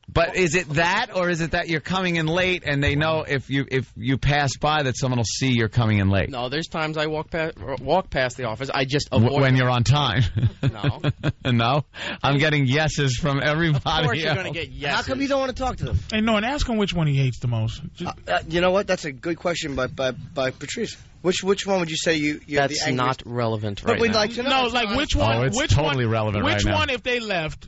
But is it that, or is it that you're coming in late and they know if you pass by that someone will see you're coming in late? No, there's times I walk past the office. I just avoid when you're on time. No. No? I'm getting yeses from everybody. Of course you're else. going to get yeses. How come you don't want to talk to them? Hey, no, and ask him which one he hates the most. You know what? That's a good question by Patrice. Which one would you say you're That's the angriest? not relevant But right we'd now. like to know. No, like which one? Oh, it's which totally one, relevant which right now. one, if they left,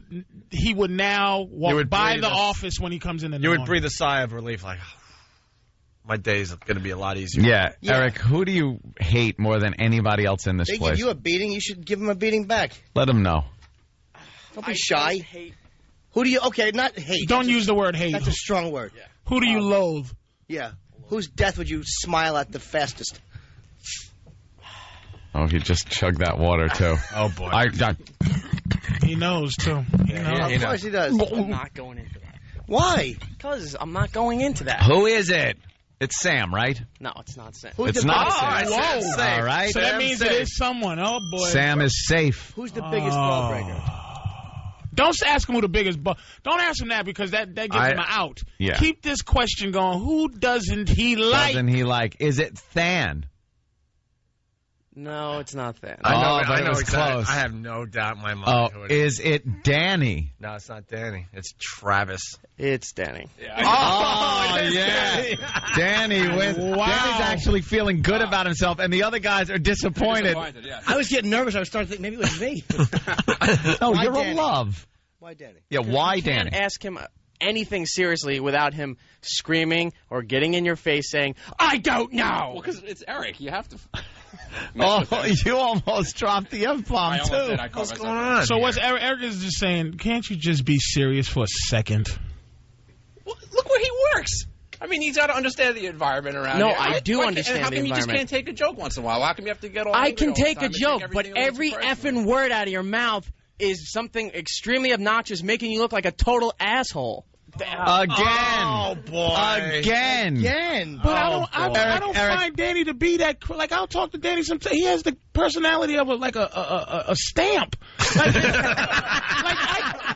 he would now walk by the office when he comes in the You would morning? breathe a sigh of relief, like, my day's going to be a lot easier. Yeah. Eric, who do you hate more than anybody else in this They place? give you a beating, you should give them a beating back. Let him know. Don't be shy. Who do you? Okay, not hate. Don't use the word hate. That's a strong word. Yeah. Who do you loathe? Yeah. Whose death would you smile at the fastest? Oh, he just chugged that water, too. Oh, boy. He knows, too. He knows. Of course he does. I'm not going into that. Why? Because I'm not going into that. Who is it? It's Sam, right? No, it's not Sam. It's not Sam. Whoa. All right. So that means it is someone. Oh, boy. Sam is safe. Who's the biggest ball breaker? Don't ask him who the biggest don't ask him that because that gives him an out. Yeah. Keep this question going. Who doesn't he like? Doesn't he like? Is it Than? No, it's not that. I but it know was exactly. close. I have no doubt in my mind. Oh, is it Danny? No, it's not Danny. It's Travis. It's Danny. Oh, yeah. Danny wins. Wow. Danny's actually feeling good about himself, and the other guys are disappointed. I was getting nervous. I was starting to think maybe it was me. No, Why you're Danny? a love. Why Danny? Yeah, why You Danny? can't ask him anything seriously without him screaming or getting in your face saying, I don't know. Well, because it's Eric. You have to. Oh, you almost dropped the F-bomb, too. What's going on? So what's Eric is just saying, can't you just be serious for a second? Well, look where he works. I mean, he's got to understand the environment around No, here. I do understand How the come you just environment. can't take a joke once in a while? How come you have to get all I angry can all the take time a and joke, but everything a little every too personal? effing word out of your mouth is something extremely obnoxious, making you look like a total asshole. Again. Oh, boy. Again. But I don't find Danny to be that. Like, I'll talk to Danny sometimes. He has the personality of a stamp. Like,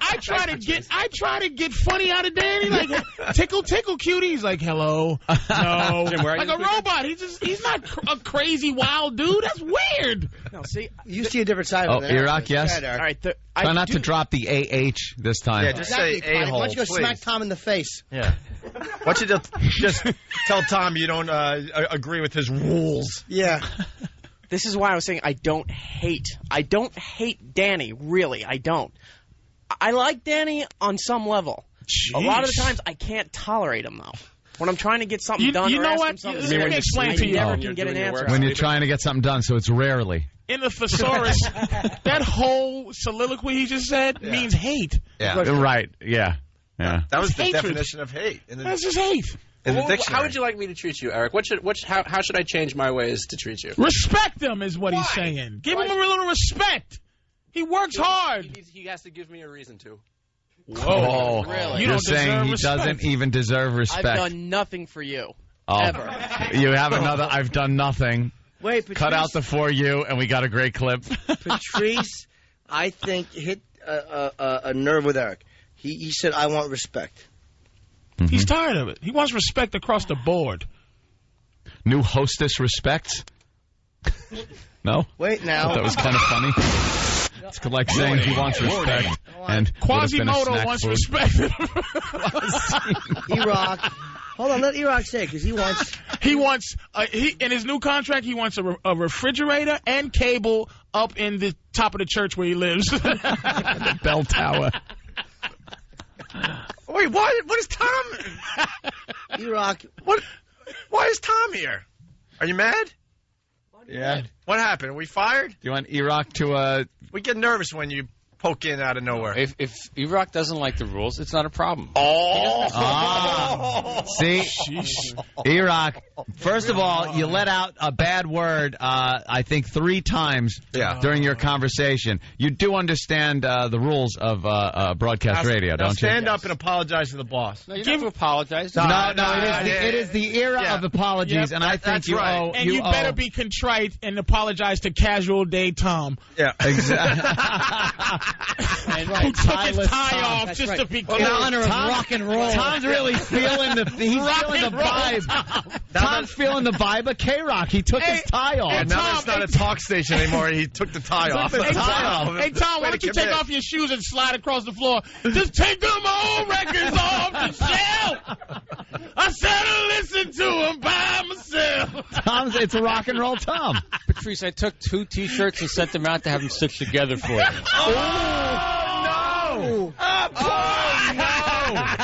I try to get funny out of Danny. Like, tickle cutie. He's like, hello, no, Jim, where are like you a robot. He's not a crazy wild dude. That's weird. No, see, You see a different side Oh, of it. Erock, yes? all right. Try not to drop the AH this time. Yeah, just Exactly. say a-hole, Why don't you go please. smack Tom in the face? Yeah. Why don't you just tell Tom you don't agree with his rules? Yeah. This is why I was saying I don't hate Danny, really. I don't. I like Danny on some level. A lot of the times I can't tolerate him, though. When I'm trying to get something done you or know ask what? him something Let me serious, explain I to you. never When can you're get an doing your answer. work. When out you're of it. trying to get something done, so it's rarely. In the thesaurus, that whole soliloquy he just said means hate. Yeah. Right. Yeah. That was the Hatred. definition of hate. That's just hate. In the Well, dictionary. how would you like me to treat you, Eric? How should I change my ways to treat you? Respect him is what he's saying. Give him a little respect. He works hard. He has to give me a reason to. Whoa. Really? You You're don't saying deserve he respect. doesn't even deserve respect. I've done nothing for you. Oh. Ever. You have another I've done nothing. Wait, Patrice, Cut out the for you, and we got a great clip. Patrice, I think, hit a nerve with Eric. He said, I want respect. He's tired of it. He wants respect across the board. New hostess respects? No? Wait now. Thought that was kind of funny. It's like saying he wants respect. And Quasimodo wants respect. Erock. Hold on, let Erock say it, because he wants... In his new contract, he wants a refrigerator and cable up in the top of the church where he lives. The bell tower. Wait, what is Tom? Erock. Why is Tom here? Are you mad? Yeah. What happened? Are we fired? Do you want Erock to... We get nervous when you poke in out of nowhere. If Erock doesn't like the rules, it's not a problem. See? Erock, first of all, you let out a bad word, I think, 3 times during your conversation. You do understand the rules of broadcast radio, don't you? Stand up and apologize to the boss. No, you don't have to apologize. No, it is the era of apologies, and I think you owe... And you better be contrite and apologize to Casual Day Tom. Yeah, exactly. Who took his tie off just to be cool. In honor of rock and roll. Tom's really feeling the vibe. Tom's feeling the vibe of K-Rock. He took his tie off. And now it's not a talk station anymore. He took the tie off. Hey, Tom, why don't you take off your shoes and slide across the floor? Just take them old records off the shelf. I said I listen to them by myself. Tom's, it's a rock and roll Tom. Patrice, I took 2 T-shirts and sent them out to have them stitched together for you.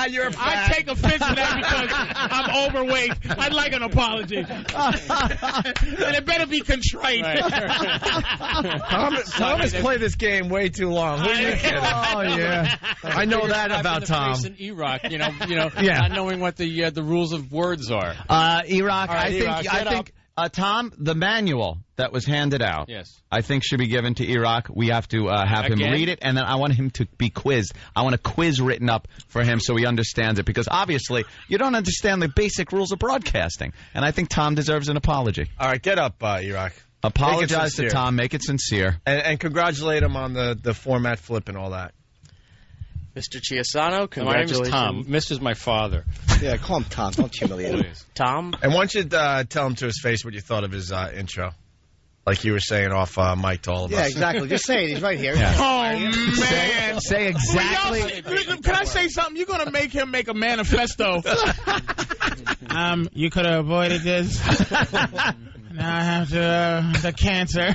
You're a I take offense to that because I'm overweight. I'd like an apology. And it better be contrite. Tom has played this game way too long. Who are you kidding? Oh, yeah. I know that about Tom. And Erock, not knowing what the rules of words are. Erock, Right, I think Tom, the manual that was handed out, Yes. I think should be given to Erock. We have to have him Again? read it, and then I want him to be quizzed. I want a quiz written up for him so he understands it, because obviously you don't understand the basic rules of broadcasting, and I think Tom deserves an apology. All right, get up, Erock. Apologize to Tom. Make it sincere. And congratulate him on the format flip and all that. Mr. Chiasano, My name is congratulations. Tom. Mr. my father. Yeah, call him Tom. Don't humiliate him. Tom? And why don't you tell him to his face what you thought of his intro? Like you were saying off mic to all of us. Yeah, exactly. Just say it. He's right here. Yeah. Oh, man. Say exactly. Can I say something? You're going to make him make a manifesto. You could have avoided this. Now I have the cancer.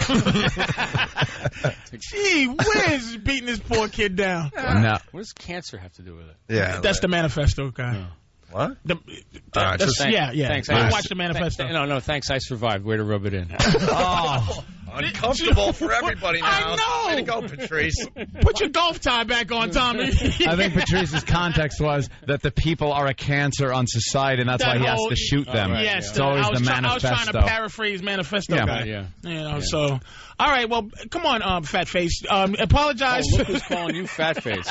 Gee whiz, beating this poor kid down. No. What does cancer have to do with it? Yeah. That's the manifesto guy. No. What? Thanks. Watch the manifesto. No, thanks. I survived. Way to rub it in. Oh, uncomfortable for everybody now. I know. Way to go, Patrice. Put your golf tie back on, Tommy. I think Patrice's context was that the people are a cancer on society, and that's why he has to shoot them. Right, yes, it's always the manifesto. I was trying to paraphrase manifesto guy. Yeah. You know, so. All right, well, come on, fat face. Apologize. Oh, look who's calling you fat face.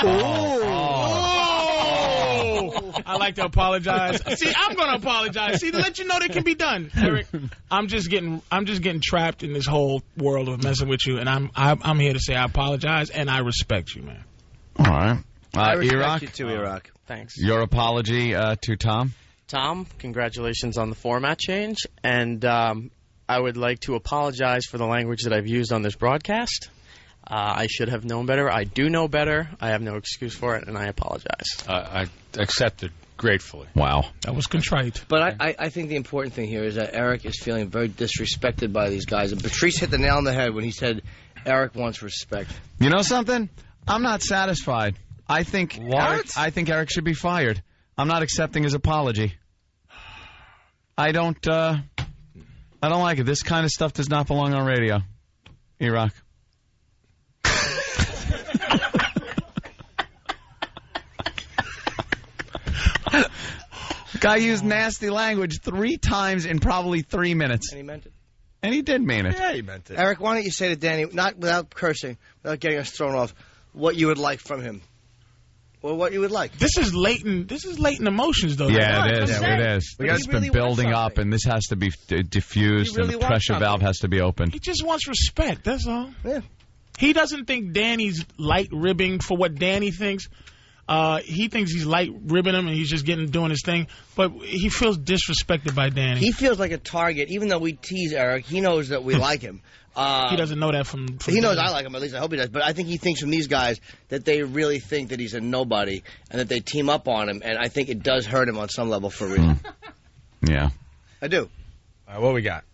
I like to apologize. See, I'm going to apologize. See, to let you know that can be done, Eric. I'm just getting trapped in this whole world of messing with you, and I'm here to say I apologize and I respect you, man. All right, I respect Erock, you too, Erock. Thanks. Your apology to Tom. Tom, congratulations on the format change, and I would like to apologize for the language that I've used on this broadcast. I should have known better. I do know better. I have no excuse for it, and I apologize. I accept it gratefully. Wow. That was contrite. But I think the important thing here is that Eric is feeling very disrespected by these guys. And Patrice hit the nail on the head when he said Eric wants respect. You know something? I'm not satisfied. I think Eric should be fired. I'm not accepting his apology. I don't like it. This kind of stuff does not belong on radio. Erock. Guy used nasty language 3 times in probably 3 minutes. And he meant it. And he did mean it. Yeah, he meant it. Eric, why don't you say to Danny, not without cursing, without getting us thrown off, what you would like from him? Or what you would like. This is latent emotions, though. Yeah, it is. Yeah, it is. It's been really building up, and this has to be diffused, really and the pressure valve has to be opened. He just wants respect, that's all. Yeah. He doesn't think Danny's light ribbing for what Danny thinks. He thinks he's light ribbing him and he's just doing his thing, but he feels disrespected by Danny. He feels like a target, even though we tease Eric. He knows that we like him. He doesn't know that from he knows Danny. I like him, at least I hope he does. But I think he thinks from these guys that they really think that he's a nobody and that they team up on him, and I think it does hurt him on some level for real. Yeah. I do. All right, what we got?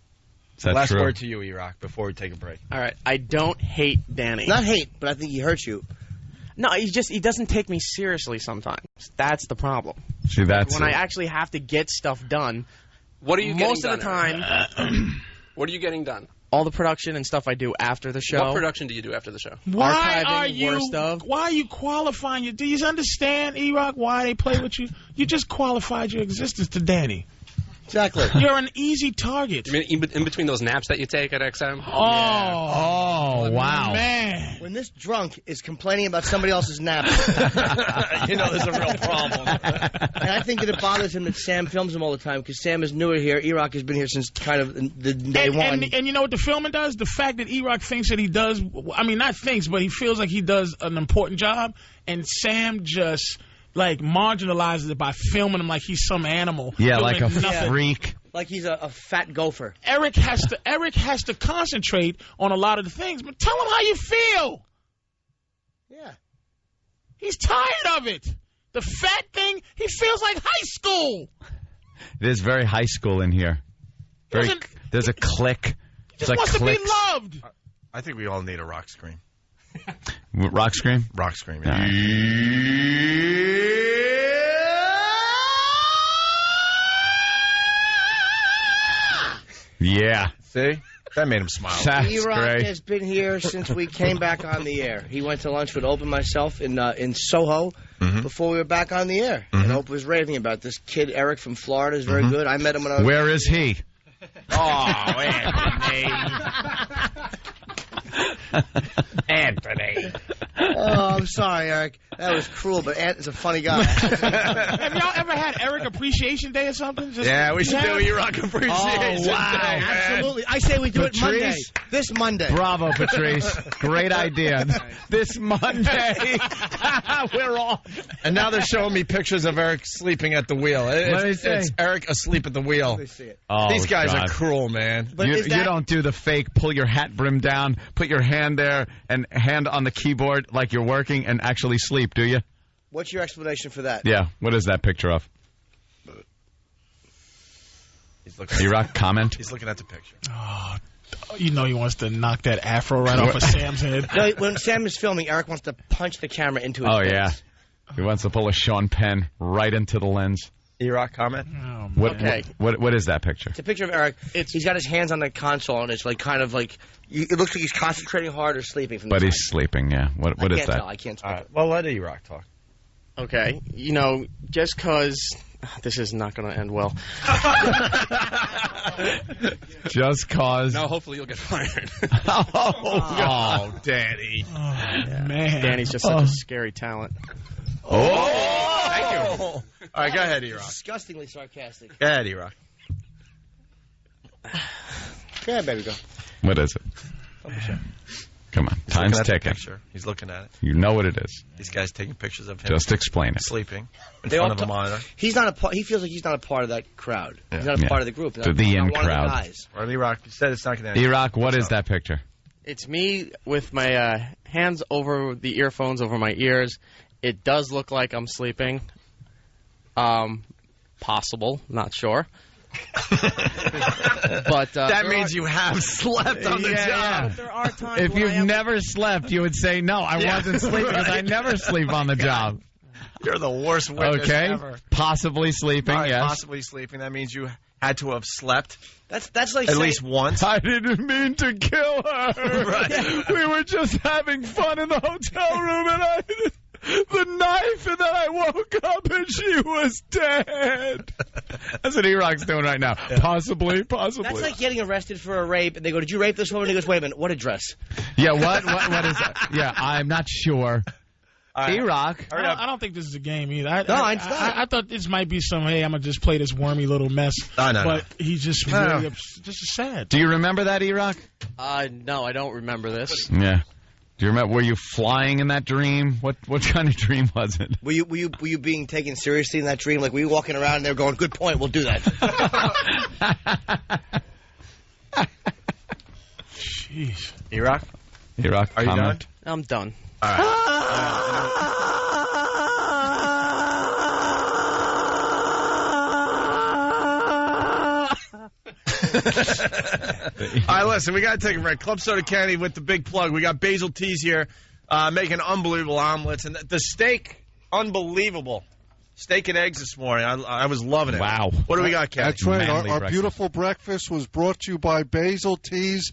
Is that Last true? word to you, Erock, before we take a break. All right, I don't hate Danny. Not hate, but I think he hurts you. No, he doesn't take me seriously sometimes. That's the problem. See, that's when I actually have to get stuff done. What are you most getting of the done, time? What are you getting done? All the production and stuff I do after the show. What production do you do after the show? Why Archiving, are you qualifying? Do you understand, Erock, why they play with you? You just qualified your existence to Danny. Exactly. You're an easy target. You mean in between those naps that you take at XM? Oh, wow. Man. When this drunk is complaining about somebody else's nap, you know there's a real problem. And I think that it bothers him that Sam films him all the time because Sam is newer here. Erock has been here since kind of the day one. And you know what the filming does? The fact that Erock thinks that he does, I mean, not thinks, but he feels like he does an important job, and Sam just marginalizes it by filming him like he's some animal. Yeah, like a nothing. freak. Like he's a fat gopher. Eric has to concentrate on a lot of the things, but tell him how you feel. Yeah. He's tired of it. The fat thing, he feels like high school. It is very high school in here. There's a click. He just wants to be loved. I think we all need a rock scream. Rock scream? Rock scream, yeah. Yeah. See? That made him smile. That's Erock great. has been here since we came back on the air. He went to lunch with Opie and myself in Soho before we were back on the air. And Opie was raving about this kid, Eric from Florida, is very good. I met him when I was... Where is he? Anthony. Oh, I'm sorry, Eric. That was cruel, but Ant is a funny guy. Have y'all ever had Eric Appreciation Day or something? Yeah, we should do Erock Appreciation Day. Absolutely. I say we do it Monday. This Monday. Bravo, Patrice. Great idea. This Monday. We're off. And now they're showing me pictures of Eric sleeping at the wheel. It's Eric asleep at the wheel. Let me see it. Oh, These guys God. are cruel, man. But you don't do the fake, pull your hat brim down, put your hand there, and hand on the keyboard like you're working, and actually sleep, do you? What's your explanation for that? Yeah. What is that picture of? Erock, comment? He's looking at the picture. Oh, you know he wants to knock that afro right off of Sam's head. No, when Sam is filming, Eric wants to punch the camera into his face. Yeah. He wants to pull a Sean Penn right into the lens. Erock, comment? What is that picture? It's a picture of Eric. He's got his hands on the console, and it's like kind of like it looks like he's concentrating hard or sleeping. From But the he's sleeping, yeah. What is that? I can't tell. All right. Well, let Erock talk. Okay, just because this is not going to end well. Just cause. No, hopefully you'll get fired. Oh, Danny. Oh, man. Danny's just such a scary talent. Oh! Thank you. All right, go ahead, Erock. Disgustingly sarcastic. Go ahead, Erock. Go ahead, baby, go. What is it? Come on. He's Time's looking at the ticking. picture. He's looking at it. You know what it is. These guys taking pictures of him. Just explain it. Sleeping in They front all of a monitor. He's not a part. He feels like he's not a part of that crowd. He's not a Yeah. part of the group. The Not in one of the crowd. guys. Or Erock, you said it's not going to end. Erock, what is that picture? It's me with my hands over the earphones over my ears. It does look like I'm sleeping. Possible, not sure. But that means you have slept on the job. There are times If when you've never slept, you would say, no, I wasn't sleeping because I never sleep on the job. You're the worst witness ever. Possibly sleeping, All right, yes. possibly sleeping. That means you had to have slept That's like at saying, least once. I didn't mean to kill her. Right. We were just having fun in the hotel room, and the knife, and then I woke up and she was dead. That's what Erock's doing right now. Yeah. Possibly. That's like getting arrested for a rape, and they go, "Did you rape this woman?" And he goes, "Wait a minute, what address?" Yeah, what is that? Yeah, I'm not sure. Erock. I don't think this is a game either. I thought this might be some, hey, I'm going to just play this wormy little mess. No. He's just really just sad. Do you remember that, Erock? No, I don't remember this. Yeah. Do you remember? Were you flying in that dream? What kind of dream was it? Were you being taken seriously in that dream? Like, were you walking around and they were going, "Good point, we'll do that." Jeez. Erock, are you done? I'm done. All right. All right, listen, we got to take a break. Club Soda Candy with the big plug. We got Basil Teas here making unbelievable omelets. And the steak, unbelievable. Steak and eggs this morning. I was loving it. Wow. What do we got, Ken? That's right. Manly Our breakfast. beautiful breakfast was brought to you by Basil Teas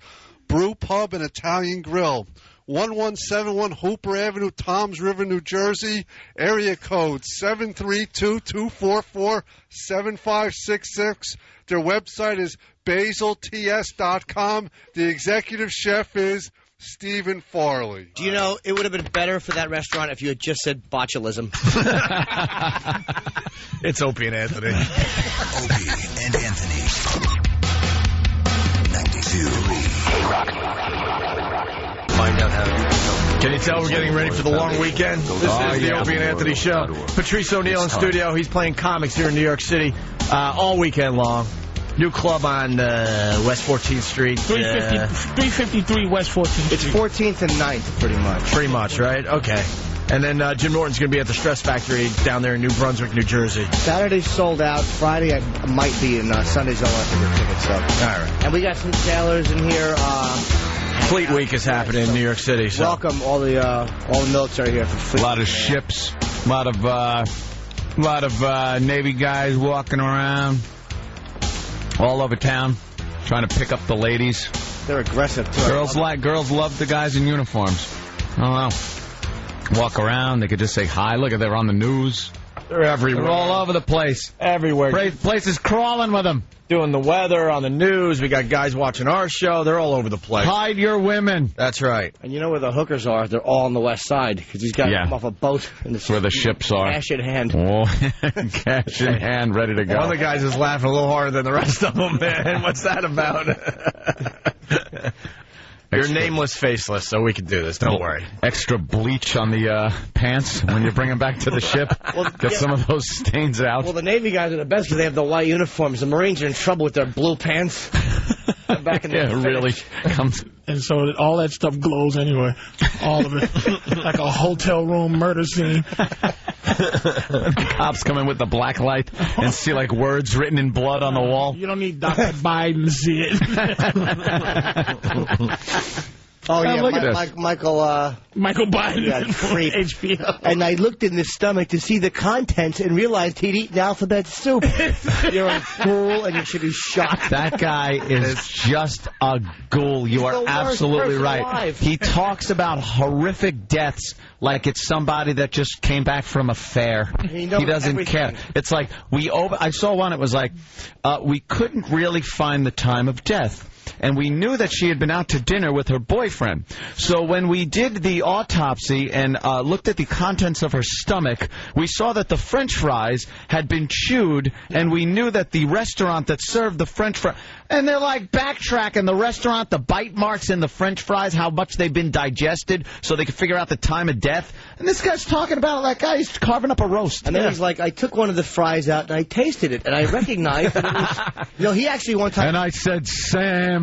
Brew Pub and Italian Grill. 1171 Hooper Avenue, Toms River, New Jersey. Area code 732-244-7566. Their website is basilts.com. The executive chef is Stephen Farley. Do you know, it would have been better for that restaurant if you had just said botulism. It's Opie and Anthony. Opie and Anthony. 92.3 K-Rock. Find out how. Can you tell we're getting ready for the long weekend? This is the Opie and Anthony Show. Patrice O'Neill in studio. He's playing comics here in New York City all weekend long. New club on West 14th Street. 353 West 14th Street. It's 14th and 9th, pretty much. Pretty much, right? Okay. And then Jim Norton's going to be at the Stress Factory down there in New Brunswick, New Jersey. Saturday's sold out. Friday I might be in. Sunday's all after the tickets up. All right. And we got some sailors in here. Fleet Week is happening in New York City. So. Welcome all the military here for Fleet. A lot of ships. A lot of Navy guys walking around all over town, trying to pick up the ladies. They're aggressive too. Girls love the guys in uniforms. I don't know. Walk around, they could just say hi. Look at they're on the news. They're everywhere. They're all over the place. Everywhere. Place is crawling with them. Doing the weather on the news. We got guys watching our show. They're all over the place. Hide your women. That's right. And you know where the hookers are? They're all on the west side because he's got to come off a boat. And That's where the ships are. Cash in hand. Oh, cash in hand, ready to go. One of the guys is laughing a little harder than the rest of them, man. What's that about? You're nameless, faceless, so we can do this. Don't worry. Extra bleach on the pants when you bring them back to the ship. Get some of those stains out. Well, the Navy guys are the best because they have the white uniforms. The Marines are in trouble with their blue pants. Back in the really comes. And so all that stuff glows anyway. All of it. Like a hotel room murder scene. The cops come in with the black light and see like words written in blood on the wall. You don't need Dr. Biden to see it. Oh, yeah, look at this. Michael Biden. Yeah, creep. HBO. And I looked in his stomach to see the contents and realized he'd eaten alphabet soup. You're a fool and you should be shot. That guy is just a ghoul. You are absolutely right. Alive. He talks about horrific deaths like it's somebody that just came back from a fair. He doesn't everything. care. It's like I saw one. It was like we couldn't really find the time of death. And we knew that she had been out to dinner with her boyfriend. So when we did the autopsy and looked at the contents of her stomach, we saw that the French fries had been chewed, and we knew that the restaurant that served the French fries... And they're like backtracking the restaurant, the bite marks in the French fries, how much they've been digested, so they could figure out the time of death. And this guy's talking about it like he's carving up a roast. And then he's like, I took one of the fries out and I tasted it, and I recognized that it was... he actually one time... And I said, Sam...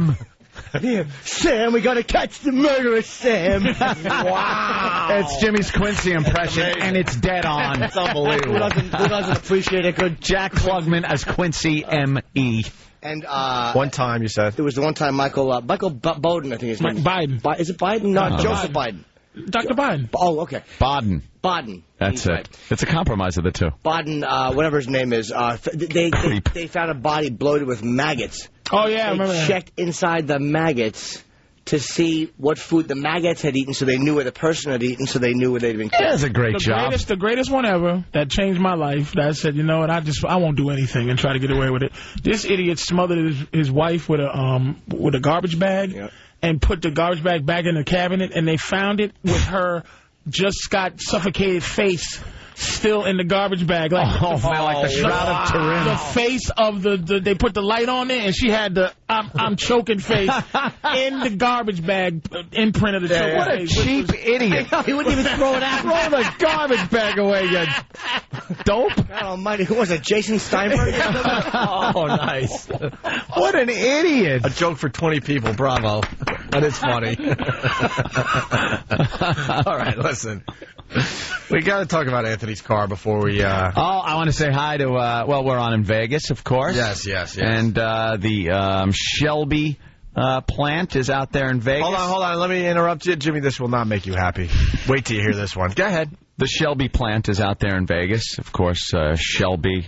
Yeah, Sam, we gotta catch the murderer, Sam. Wow. It's Jimmy's Quincy impression, and it's dead on. It's unbelievable. Who doesn't appreciate a good Jack Klugman as Quincy M.E. And one time, you said? It was the one time Michael Bowden, I think his name is. Biden. Is it Biden? No, Joseph Biden. Dr. Biden. Oh, okay. Baden. That's it. Right. It's a compromise of the two. Baden, whatever his name is, they found a body bloated with maggots. Oh, yeah, I remember They that. checked inside the maggots to see what food the maggots had eaten, so they knew where the person had eaten, so they knew where they'd been killed. That's a great job. The greatest one ever that changed my life. That said, you know what? I won't do anything and try to get away with it. This idiot smothered his wife with a garbage bag and put the garbage bag back in the cabinet, and they found it with her just got suffocated face still in the garbage bag. Like, like the Shroud of Turin. The face of they put the light on it, and she had the I'm choking face in the garbage bag imprint of the choking What a face. cheap idiot. He wouldn't even throw it out. Throw the garbage bag away, you dope. God almighty, who was it, Jason Steinberg? Oh, nice. What an idiot. A joke for 20 people. Bravo. That is funny. All right, listen. We got to talk about Anthony's car before we... I want to say hi to... we're on in Vegas, of course. Yes. And the Shelby plant is out there in Vegas. Hold on. Let me interrupt you. Jimmy, this will not make you happy. Wait till you hear this one. Go ahead. The Shelby plant is out there in Vegas. Of course, Shelby,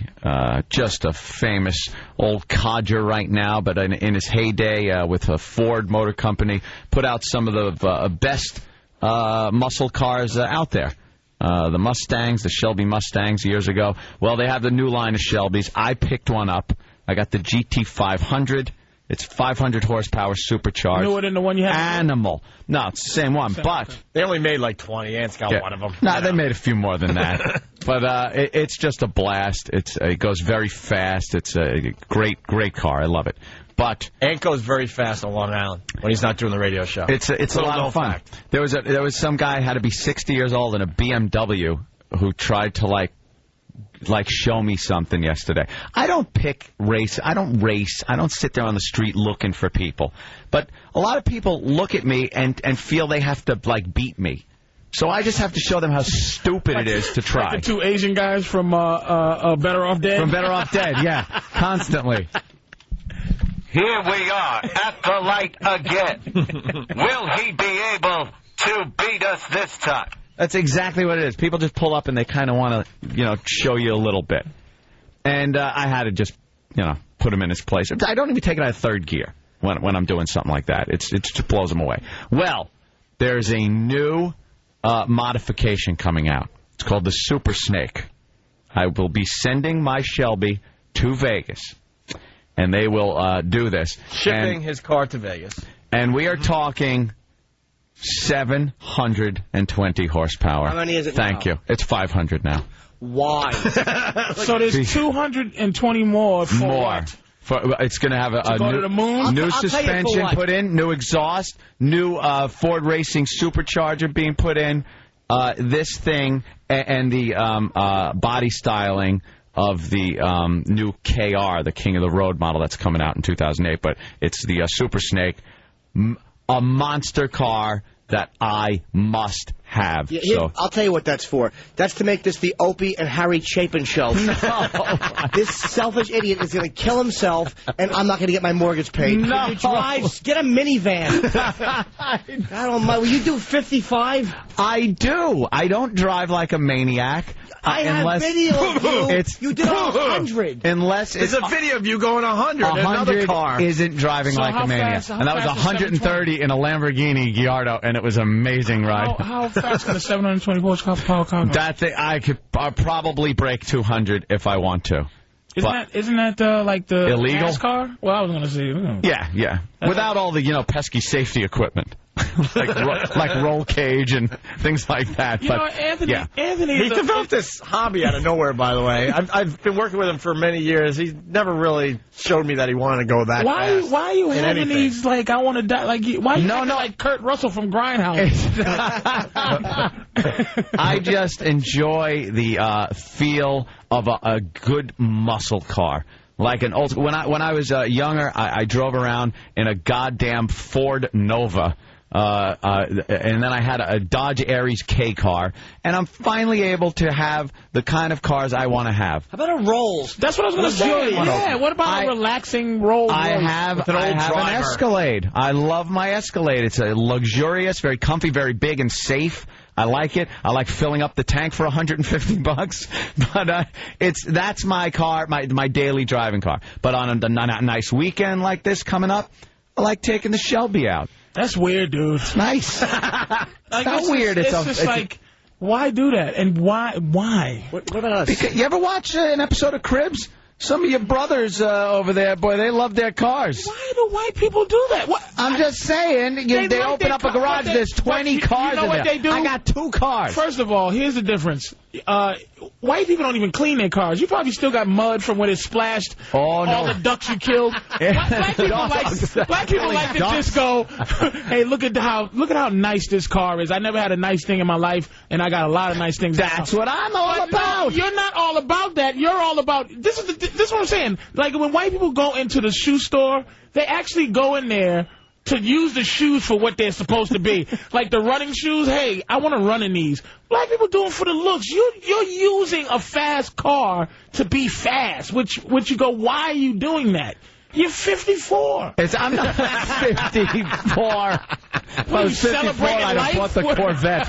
just a famous old codger right now, but in his heyday with a Ford Motor Company, put out some of the best muscle cars out there. The Mustangs, the Shelby Mustangs years ago. Well, they have the new line of Shelbys. I picked one up. I got the GT500. It's 500 horsepower supercharged. Newer than the one you had? Animal. No, it's the same one, but... They only made like 20. Ant's got one of them. No, they made a few more than that. But it's just a blast. It goes very fast. It's a great car. I love it. But Ant goes very fast on Long Island when he's not doing the radio show. It's a lot of fun. Fact. There was some guy had to be 60 years old in a BMW who tried to like show me something yesterday. I don't race. I don't sit there on the street looking for people. But a lot of people look at me and feel they have to like beat me. So I just have to show them how stupid it is to try. Like the two Asian guys from Better Off Dead? From Better Off Dead, yeah. Constantly. Here we are at the light again. Will he be able to beat us this time? That's exactly what it is. People just pull up and they kind of want to, show you a little bit. And I had to just, put him in his place. I don't even take it out of third gear when I'm doing something like that. It just blows them away. Well, there's a new modification coming out. It's called the Super Snake. I will be sending my Shelby to Vegas, and they will do this. Shipping his car to Vegas. And we are talking 720 horsepower. How many is it Thank now? you. It's 500 now. Why? So there's 220 more for what? It's going to have a go new, to the moon? new I'll tell you for suspension what. put in, new exhaust, new Ford Racing supercharger being put in, this thing, and the body styling of the new KR, the King of the Road model that's coming out in 2008. But it's the Super Snake, a monster car that I must have. Yeah, so I'll tell you what that's for. That's to make this the Opie and Harry Chapin show. This selfish idiot is going to kill himself, and I'm not going to get my mortgage paid. No. You drive, get a minivan. I don't mind. Will you do 55? I do. I don't drive like a maniac. I have video of you. You did 100. Unless There's a video of you going 100 in 100 another car. isn't driving So like how a maniac. fast- how and that was fast is 130 in a Lamborghini Gallardo, and it was an amazing ride. How fast can a 720 horsepower car go? That thing, I could probably break 200 if I want to. Isn't that like the illegal NASCAR? Well, I was going to say. Yeah. Without all the pesky safety equipment. like roll cage and things like that. You but know, Anthony. yeah. Anthony. He developed this hobby out of nowhere, by the way. I've been working with him for many years. He never really showed me that he wanted to go that fast. Why are you in having anything. these like I want to die? Like why are you acting like Kurt Russell from Grindhouse? I just enjoy the feel of a good muscle car. Like an old when I was younger, I drove around in a goddamn Ford Nova. And then I had a Dodge Aries K car, and I'm finally able to have the kind of cars I want to have. How about a Rolls? That's what I was going to say. Yeah, what about a relaxing Rolls? I have an Escalade. I love my Escalade. It's a luxurious, very comfy, very big and safe. I like it. I like filling up the tank for $150, but that's my car, my daily driving car. But on a nice weekend like this coming up, I like taking the Shelby out. That's weird, dude. It's nice. It's not weird. It's just like, why do that? And why? What about us? You ever watch an episode of Cribs? Some of your brothers over there, boy, they love their cars. Why do white people do that? What? I'm just saying, they open up a garage, there's 20 cars you know in what there. they do? I got 2 cars. First of all, here's the difference. White people don't even clean their cars. You probably still got mud from when it splashed all the ducks you killed. Black people like to just go, hey, look at how nice this car is. I never had a nice thing in my life, and I got a lot of nice things. That's what I'm all about. No, you're not all about that. You're all about this is what I'm saying. Like when white people go into the shoe store, they actually go in there to use the shoes for what they're supposed to be. Like the running shoes, hey, I want to run in these. Black people do them for the looks. You're using a fast car to be fast, which you go, why are you doing that? You're 54. I'm not 54. If I was 54, I'd have bought the Corvette.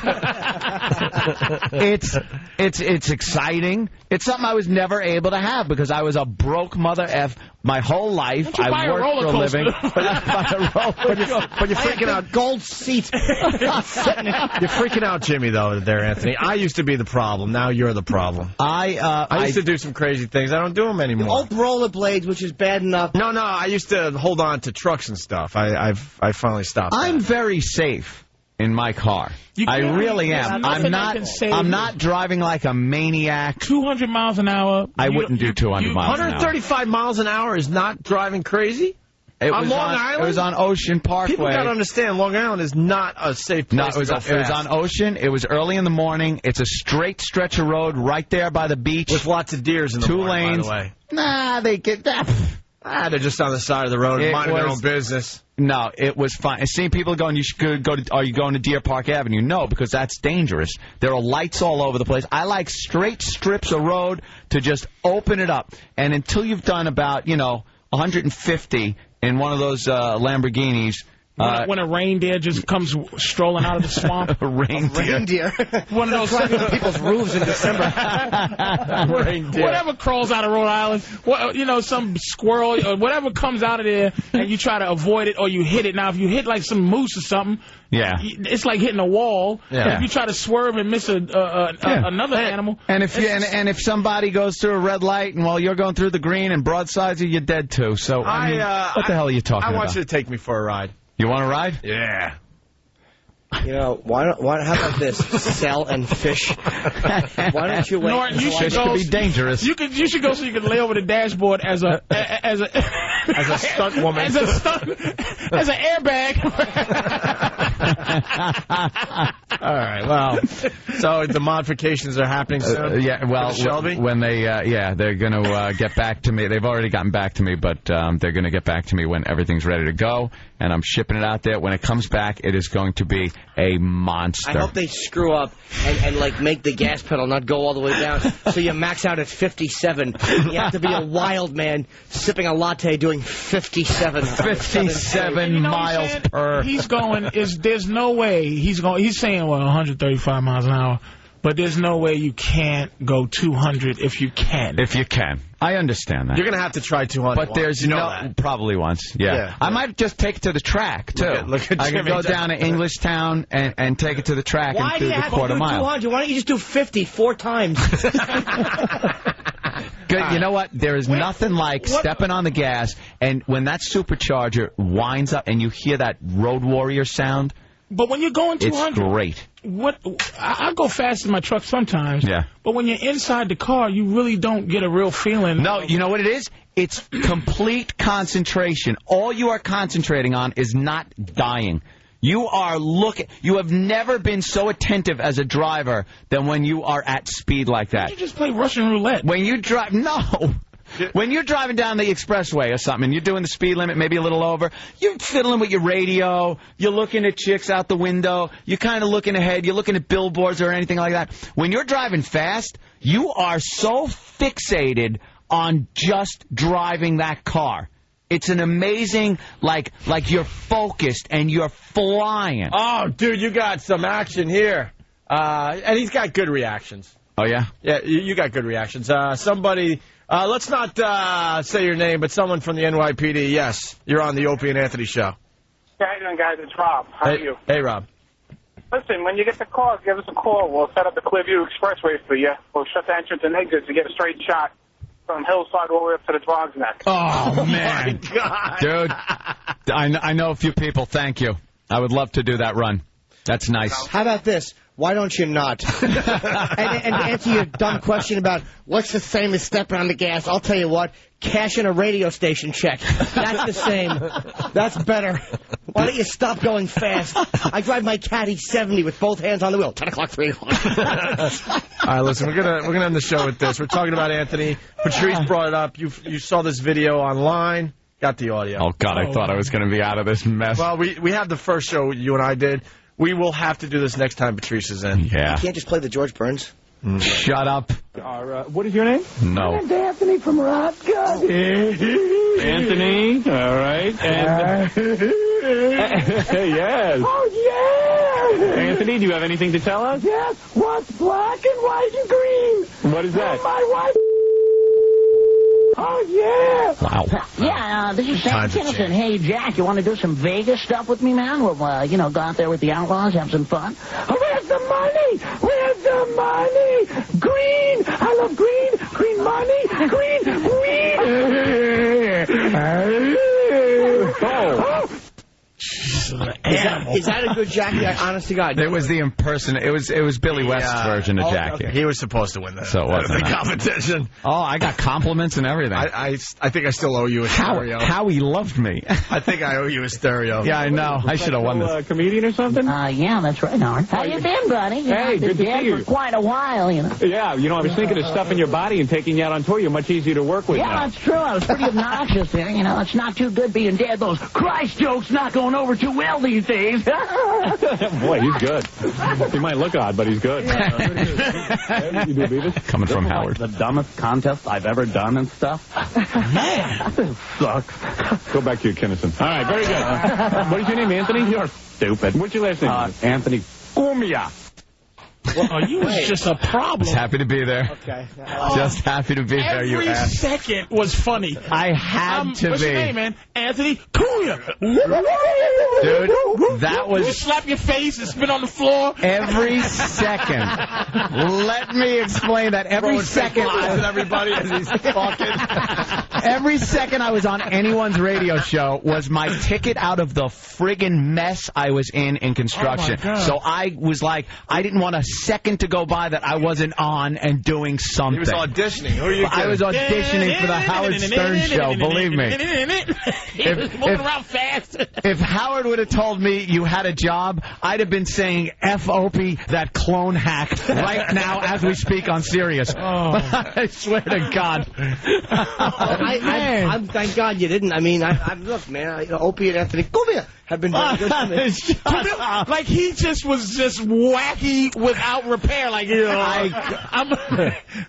It's exciting. It's something I was never able to have because I was a broke mother F my whole life. I worked for a living. But you're freaking out. Gold seat. You're freaking out, Jimmy, though, there, Anthony. I used to be the problem. Now you're the problem. I used to do some crazy things. I don't do them anymore. Old rollerblades, which is bad enough. No, I used to hold on to trucks and stuff. I finally stopped. I'm very safe in my car. I really am. I'm not driving like a maniac. 200 miles an hour. I wouldn't do 200 miles an hour. 135 miles an hour is not driving crazy? On Long Island? It was on Ocean Parkway. People got to understand, Long Island is not a safe place to go fast. It was on Ocean. It was early in the morning. It's a straight stretch of road right there by the beach. With lots of deers in the morning, by the way. Nah, they get that. They're just on the side of the road minding their own business. No, it was fine. Seeing people going, you should go to, are you going to Deer Park Avenue? No, because that's dangerous. There are lights all over the place. I like straight strips of road to just open it up. And until you've done about, 150 in one of those Lamborghinis, When a reindeer just comes strolling out of the swamp. A reindeer. One of those people's roofs in December. Whatever crawls out of Rhode Island, some squirrel or whatever comes out of there, and you try to avoid it or you hit it. Now, if you hit like some moose or something, it's like hitting a wall. Yeah. If you try to swerve and miss another animal, and if somebody goes through a red light and while you're going through the green and broadsides you, you're dead too. So I mean, what the hell are you talking about? I want you to take me for a ride. You want to ride? Yeah. You know, how about this? Sell and fish. Why don't you wait? Norton, Fish could be dangerous. You should go so you can lay over the dashboard as a stunt woman. as an airbag. All right. Well, so the modifications are happening soon. Shelby, when they're going to get back to me. They've already gotten back to me, but they're going to get back to me when everything's ready to go, and I'm shipping it out there. When it comes back, it is going to be a monster. I hope they screw up and make the gas pedal not go all the way down, so you max out at 57. You have to be a wild man sipping a latte doing 57. 57 miles per. He's going. There's no way he's going. He's saying 135 miles an hour. But there's no way you can't go 200 if you can. If you can. I understand that. You're going to have to try 200 But there's probably once. Yeah. I might just take it to the track, too. Look at I could go down to Englishtown and take it to the track and do the quarter mile. Why do you have to do 200? Why don't you just do 50 4 times? Good. You know what? There is nothing like stepping on the gas, and when that supercharger winds up and you hear that Road Warrior sound. But when you're going 200, it's great. I go fast in my truck sometimes. Yeah. But when you're inside the car, you really don't get a real feeling. No, you know what it is? It's complete concentration. All you are concentrating on is not dying. You are looking. You have never been so attentive as a driver than when you are at speed like that. You just play Russian roulette. When you drive, no. When you're driving down the expressway or something, and you're doing the speed limit, maybe a little over, you're fiddling with your radio, you're looking at chicks out the window, you're kind of looking ahead, you're looking at billboards or anything like that. When you're driving fast, you are so fixated on just driving that car. It's an amazing, like you're focused and you're flying. Oh, dude, you got some action here. And he's got good reactions. Oh, yeah? Yeah, you got good reactions. Somebody... let's not say your name, but someone from the NYPD. Yes, you're on the Opie and Anthony show. How you doing, guys? It's Rob. How are you? Hey, Rob. Listen, when you get the call, give us a call. We'll set up the Clearview Expressway for you. We'll shut the entrance and exits and get a straight shot from Hillside all the way up to the Dog's Neck. Oh, My man. God. Dude, I know a few people. Thank you. I would love to do that run. That's nice. How about this? Why don't you not? and to answer your dumb question about what's the same as stepping on the gas, I'll tell you what, cash in a radio station check. That's the same. That's better. Why don't you stop going fast? I drive my Caddy 70 with both hands on the wheel. 10 o'clock, 3 o'clock. All right, listen, we're gonna end the show with this. We're talking about Anthony. Patrice brought it up. You saw this video online. Got the audio. Oh, God, I thought I was going to be out of this mess. Well, we had the first show you and I did. We will have to do this next time Patrice is in. Yeah. You can't just play the George Burns. Shut up. What is your name? No. My name's Anthony from Rotgut. Anthony, all right. And yes. Oh, yeah. Anthony, do you have anything to tell us? Yes. What's black and white and green? What is that? My wife. Oh, yeah. Wow. Yeah, this is Sam Kinison. Hey, Jack, you want to do some Vegas stuff with me, man? We'll, go out there with the Outlaws, have some fun. Where's the money? Where's the money? Green. I love green. Green money. Green. Oh. Is that a good Jackie? Honest to God. It was the impersonation. It was Billy West's version of Jackie. Okay. He was supposed to win that. So it wasn't the competition. Oh, I got compliments and everything. I think I still owe you a stereo. How he loved me. I think I owe you a stereo. Yeah, I know. I should have won this. Comedian or something? Yeah, that's right, Howard. How you been, buddy? Hey, good to see you. For quite a while, you know. Yeah, I was thinking of stuffing your body and taking you out on tour. You're much easier to work with now. Yeah, that's true. I was pretty obnoxious there. It's not too good being dead. Those Christ jokes not going over too well these days. Tease. Boy, he's good. He might look odd, but he's good. You do Beavis? Coming from Howard. The dumbest contest I've ever done and stuff. Man, this sucks. Go back to your Kinnison. All right, very good. What is your name, Anthony? You're stupid. What's your last name? Anthony Cumia. Well, you was just a problem. Just happy to be there. Okay. Just happy to be there, you Every ass. second was funny. I had to what's be. your name, man? Anthony Cumia. Dude, that was... You slap your face and spit on the floor. Every second. Let me explain that. Every second. Everybody as he's talking. Every second I was on anyone's radio show was my ticket out of the friggin' mess I was in construction. Oh, so I was like, I didn't want a second to go by that I wasn't on and doing something. He was auditioning. Who are you kidding? I was auditioning for the Howard Stern show, believe me. He was moving around fast. If Howard would have told me you had a job, I'd have been saying F Opie, that clone hack, right now as we speak on Sirius. I swear to God. I'm thank God you didn't. I mean, look, man, Opie and Anthony Cumia have been very good to me. Like he just was just wacky without repair. Like, you know, I'm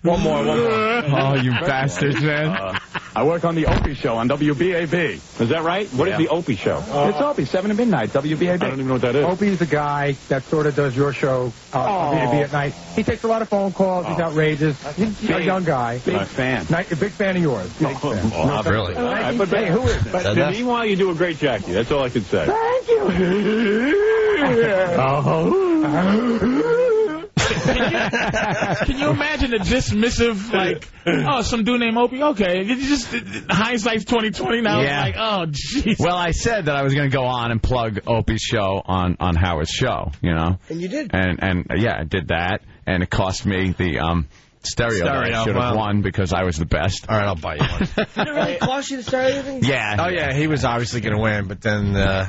One more. Oh, you bastards, man. I work on the Opie show on WBAB. Is that right? What is the Opie show? It's Opie, 7 to midnight, WBAB. I don't even know what that is. Opie's the guy that sort of does your show on BAB at night. He takes a lot of phone calls. He's outrageous. He's a young guy. Big fan. A big fan of yours. Big fan. Really? But hey, who is? But meanwhile, you do a great Jackie. That's all I can say. Thank you. Can you imagine a dismissive, like, oh, some dude named Opie? Okay, it's just hindsight's 2020 now. Yeah. It's like, oh, jeez. Well, I said that I was going to go on and plug Opie's show on Howard's show, you know. And you did. And yeah, I did that, and it cost me the stereo that I should have won because I was the best. All right, I'll buy you one. Did it really cost you to start everything? Yeah. Oh, yeah, he was obviously going to win, but then I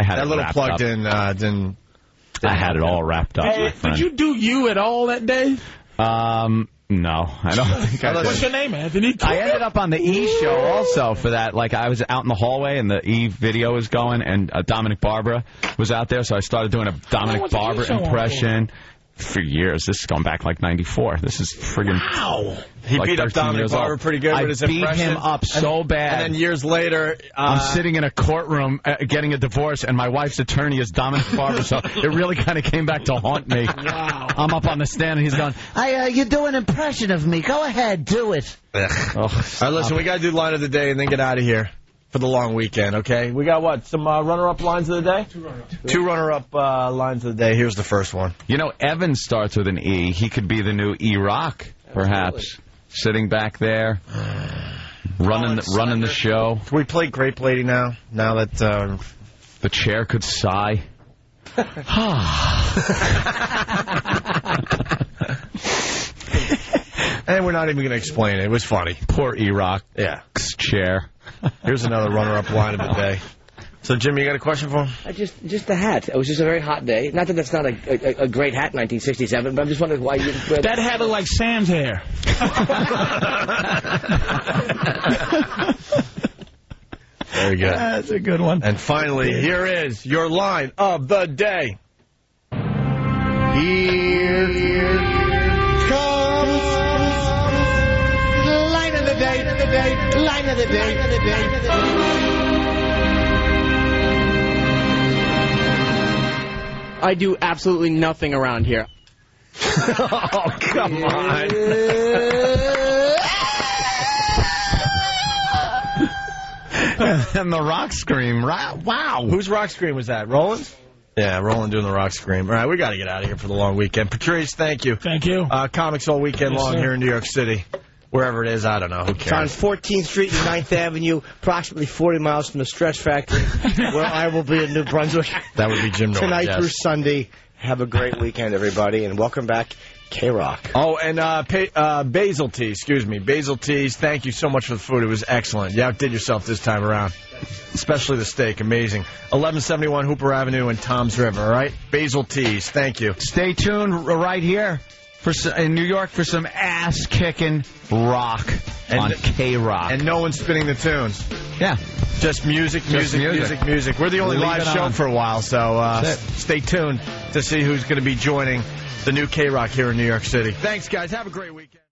had that it little wrapped plugged up. in didn't... I had it all wrapped up. Hey, did you do you at all that day? No, I don't think I did. What's your name, Anthony? I ended up on the E show also for that. Like, I was out in the hallway and the E video was going, and Dominic Barbara was out there, so I started doing a Dominic Barbara impression for years. This is going back like 94. This is friggin' Wow. He like beat up Dominic Barbara pretty good with his impression. I beat him up so bad. And then years later... I'm sitting in a courtroom getting a divorce, and my wife's attorney is Dominic Barbara, so it really kind of came back to haunt me. Wow. I'm up on the stand, and he's going, you do an impression of me. Go ahead, do it. All right, listen, we got to do line of the day and then get out of here for the long weekend, okay? We got what? Some runner-up lines of the day? Two runner-up lines of the day. Here's the first one. You know, Evan starts with an E. He could be the new Erock, perhaps. Sitting back there, running the show. Can we play Grape Lady now? Now that the chair could sigh. And we're not even going to explain it. It was funny. Poor Erock. Yeah. Chair. Here's another runner-up line of the day. So, Jimmy, you got a question for him? Just the hat. It was just a very hot day. Not that that's not a great hat, 1967, but I'm just wondering why you... That hat looked like Sam's hair. Very good. That's a good one. And finally, here is your line of the day. Here comes line of the day, line of the day. I do absolutely nothing around here. Oh, come on. And the rock scream. Wow. Whose rock scream was that? Roland's? Yeah, Roland doing the rock scream. All right, we got to get out of here for the long weekend. Patrice, thank you. Thank you. Comics all weekend long here in New York City. Wherever it is, I don't know. Who It's on cares? 14th Street and 9th Avenue, approximately 40 miles from the Stretch Factory, where I will be in New Brunswick. That would be Jim Norton. Tonight yes. through Sunday. Have a great weekend, everybody, and welcome back, K-Rock. Oh, and Basil Teas, excuse me. Basil Teas, thank you so much for the food. It was excellent. You outdid yourself this time around. Especially the steak, amazing. 1171 Hooper Avenue and Tom's River, all right? Basil Teas, thank you. Stay tuned right here in New York for some ass-kicking rock on K-Rock. And no one's spinning the tunes. Yeah. Just music. We're the only Leave live it show on. for a while, so stay tuned to see who's going to be joining the new K-Rock here in New York City. Thanks, guys. Have a great weekend.